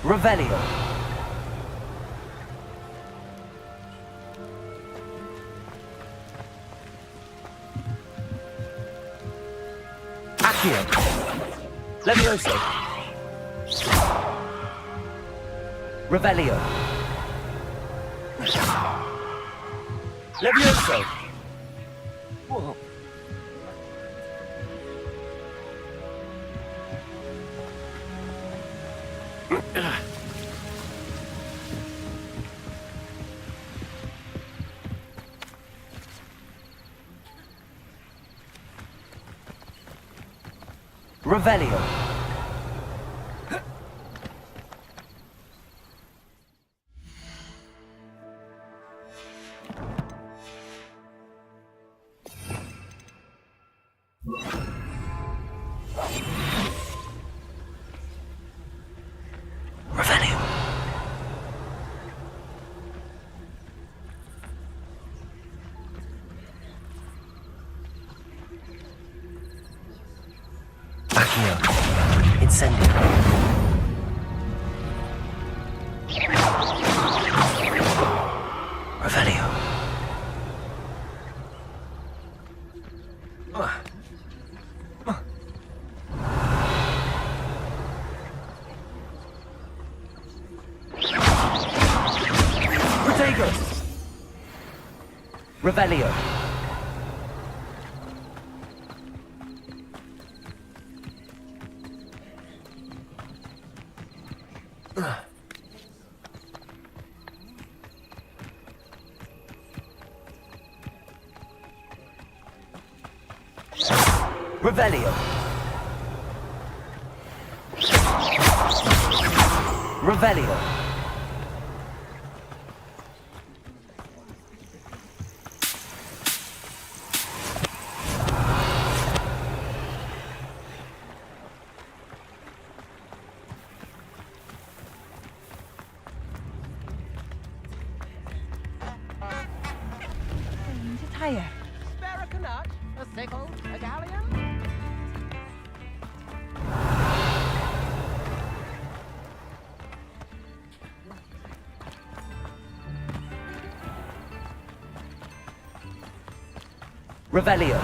Revelio. Accio. Levioso. Revelio. Levioso. Whoa. Revelio. Revelio. Accio. Incendio. Revelio. Protego. Revelio. Revelio. Revelio. Higher. Spare a canut, a sickle, a galleon? Revelio.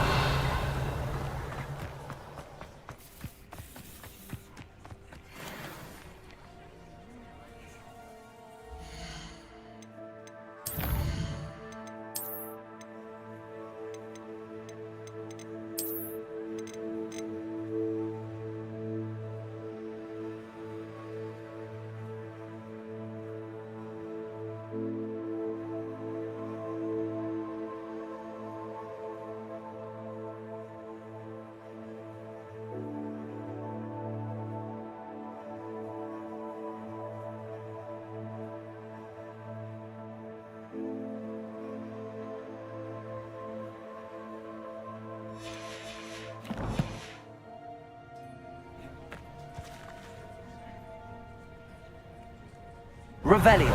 Revelio.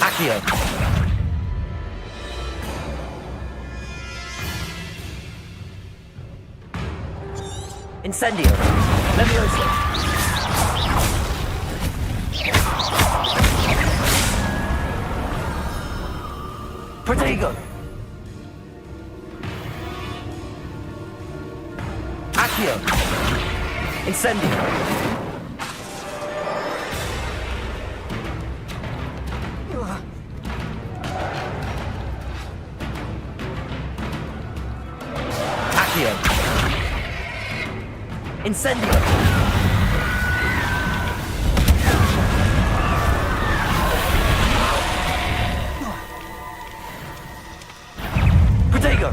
Accio. Incendio. Levioso. Protego. Accio. Incendio. Incendio! Protego!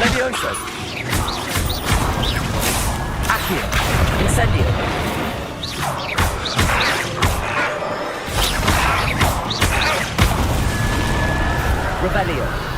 Levioso! Incendio. Revelio.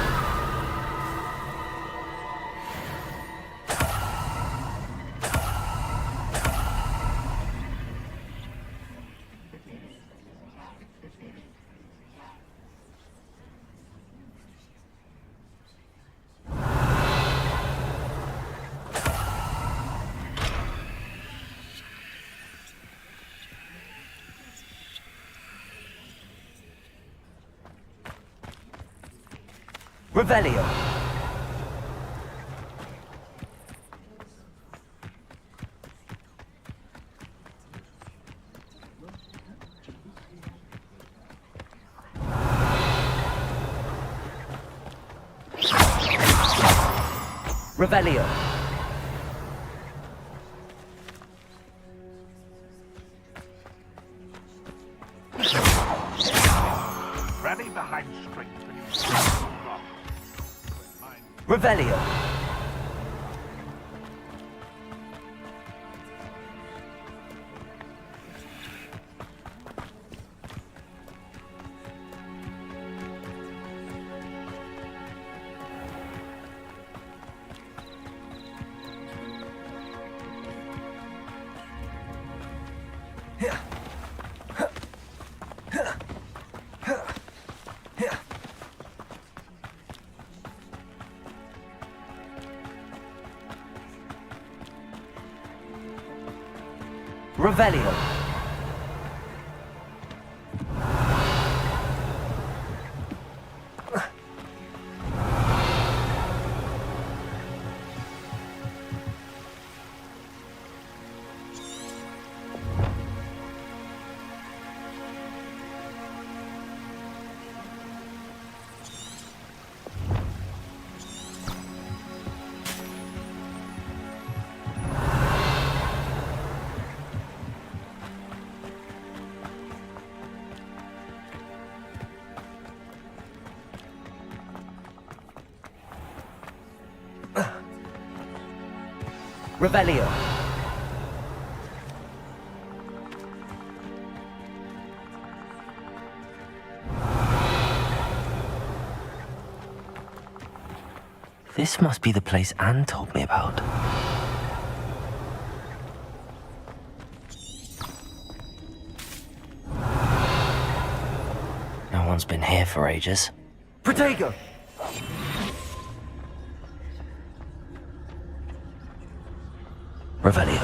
Revelio. Revelio. Rally behind strength when you Revelio. Revelio. Revelio. This must be the place Anne told me about. No one's been here for ages. Protego! Revelio.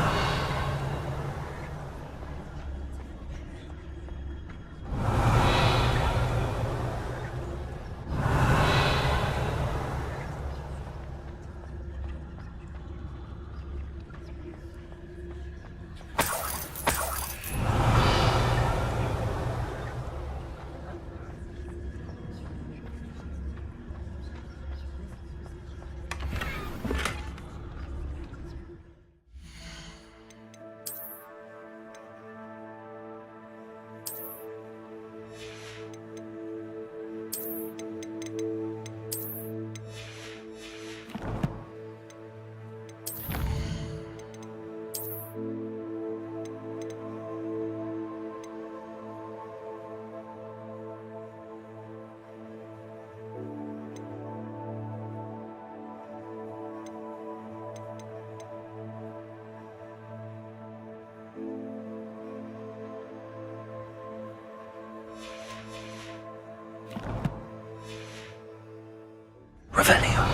Revelio.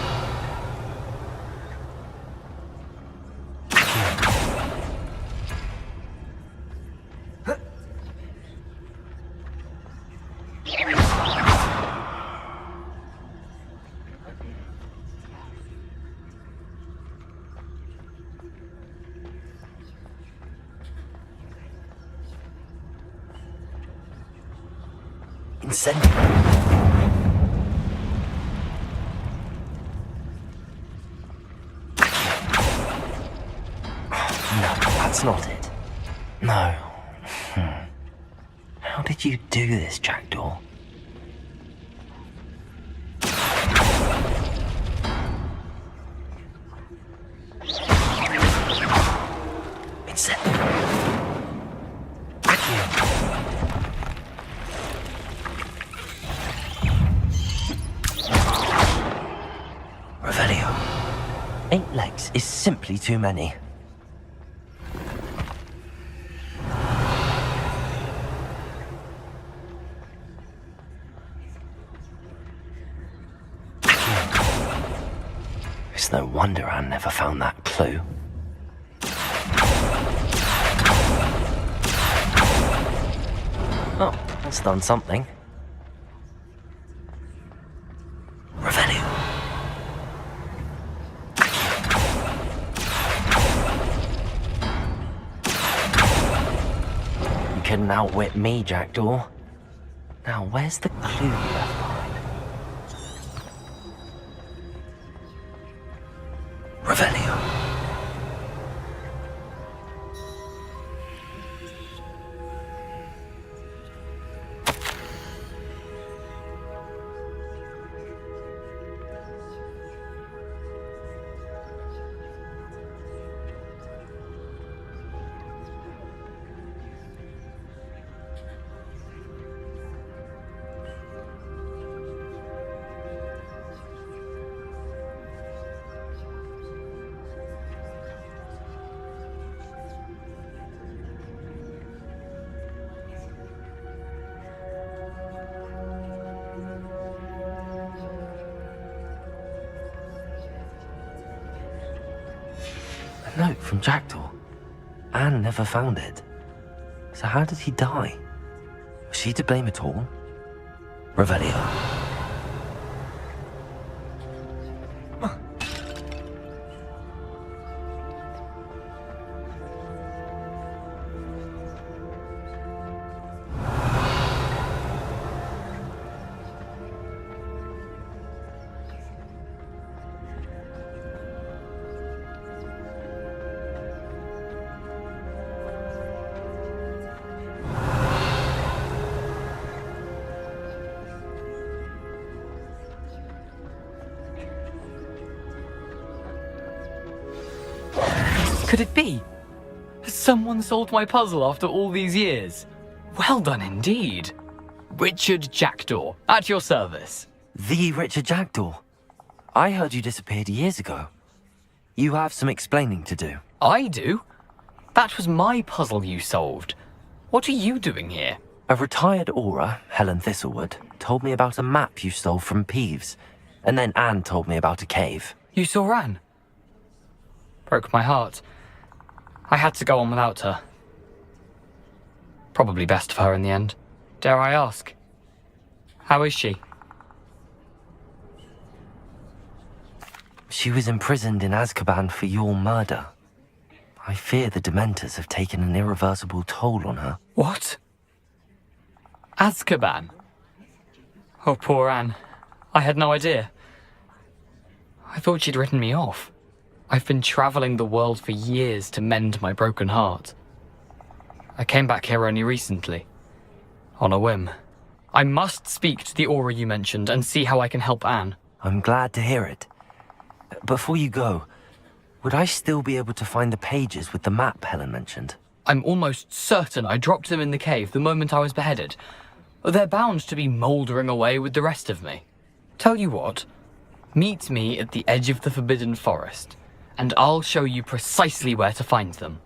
Incendio. That's not it. No. How did you do this, Jackdaw? It's it. Revelio. 8 legs is simply too many. It's no wonder Anne never found that clue. Oh, that's done something. Revelio. You couldn't outwit me, Jackdaw. Now, where's the clue you left behind? Revelio. note from Jackdaw. Anne never found it. So how did he die? Was she to blame at all? Revelio. Could it be? Has someone solved my puzzle after all these years? Well done indeed. Richard Jackdaw, at your service. The Richard Jackdaw? I heard you disappeared years ago. You have some explaining to do. I do? That was my puzzle you solved. What are you doing here? A retired aura, Helen Thistlewood, told me about a map you stole from Peeves. And then Anne told me about a cave. You saw Anne? Broke my heart. I had to go on without her. Probably best for her in the end. Dare I ask? How is she? She was imprisoned in Azkaban for your murder. I fear the Dementors have taken an irreversible toll on her. What? Azkaban? Oh, poor Anne. I had no idea. I thought she'd written me off. I've been traveling the world for years to mend my broken heart. I came back here only recently, on a whim. I must speak to the aura you mentioned and see how I can help Anne. I'm glad to hear it. Before you go, would I still be able to find the pages with the map Helen mentioned? I'm almost certain I dropped them in the cave the moment I was beheaded. They're bound to be mouldering away with the rest of me. Tell you what, meet me at the edge of the Forbidden Forest, and I'll show you precisely where to find them.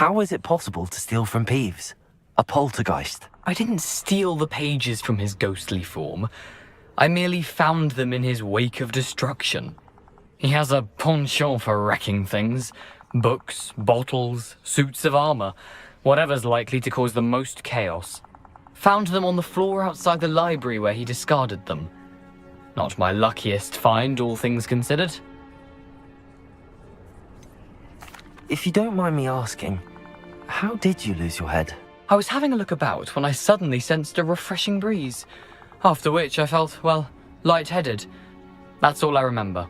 How is it possible to steal from Peeves? A poltergeist? I didn't steal the pages from his ghostly form. I merely found them in his wake of destruction. He has a penchant for wrecking things. Books, bottles, suits of armor, whatever's likely to cause the most chaos. Found them on the floor outside the library where he discarded them. Not my luckiest find, all things considered. If you don't mind me asking, how did you lose your head? I was having a look about when I suddenly sensed a refreshing breeze, after which I felt, well, lightheaded. That's all I remember.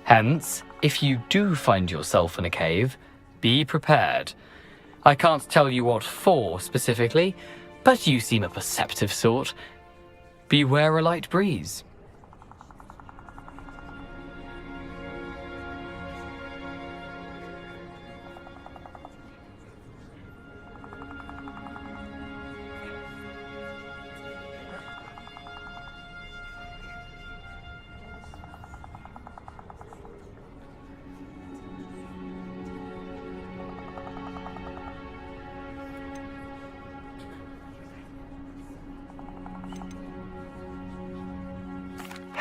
Hence, if you do find yourself in a cave, be prepared. I can't tell you what for specifically, but you seem a perceptive sort. Beware a light breeze.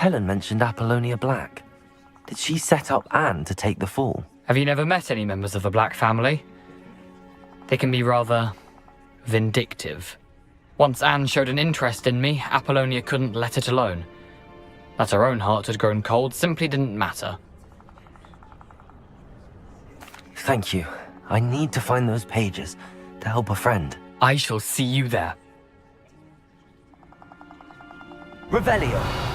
Helen mentioned Apollonia Black. Did she set up Anne to take the fall? Have you never met any members of the Black family? They can be rather vindictive. Once Anne showed an interest in me, Apollonia couldn't let it alone. That her own heart had grown cold simply didn't matter. Thank you. I need to find those pages to help a friend. I shall see you there. Revelio!